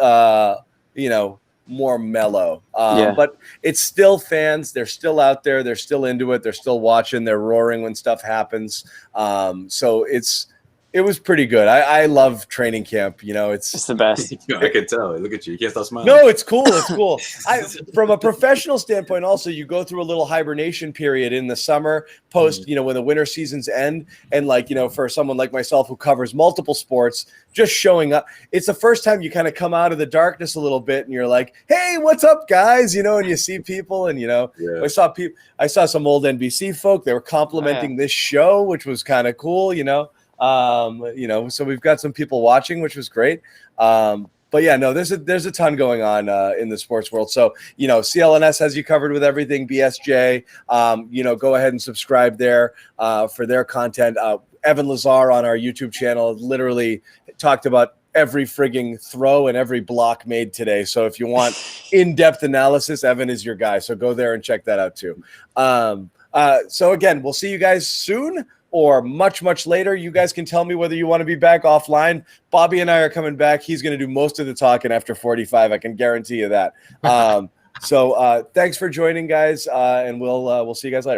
more mellow. But it's still fans. They're still out there. They're still into it. They're still watching. They're roaring when stuff happens. So it was pretty good. I love training camp. It's the best. I can tell. Look at you. You can't stop smiling. No, it's cool. It's cool. From a professional standpoint, also, you go through a little hibernation period in the summer post, when the winter seasons end. And for someone like myself who covers multiple sports, just showing up, it's the first time you kind of come out of the darkness a little bit and you're like, hey, what's up, guys? And you see people and, I saw some old NBC folk. They were complimenting this show, which was kind of cool, so we've got some people watching, which was great. But yeah, no, there's a ton going on in the sports world. So, CLNS has you covered with everything. BSJ, go ahead and subscribe there for their content. Evan Lazar on our YouTube channel literally talked about every frigging throw and every block made today. So if you want in-depth analysis, Evan is your guy. So go there and check that out too. So again, we'll see you guys soon or much, much later. You guys can tell me whether you want to be back offline. Bobby and I are coming back. He's going to do most of the talking after 45. I can guarantee you that. So thanks for joining, guys. And we'll see you guys later.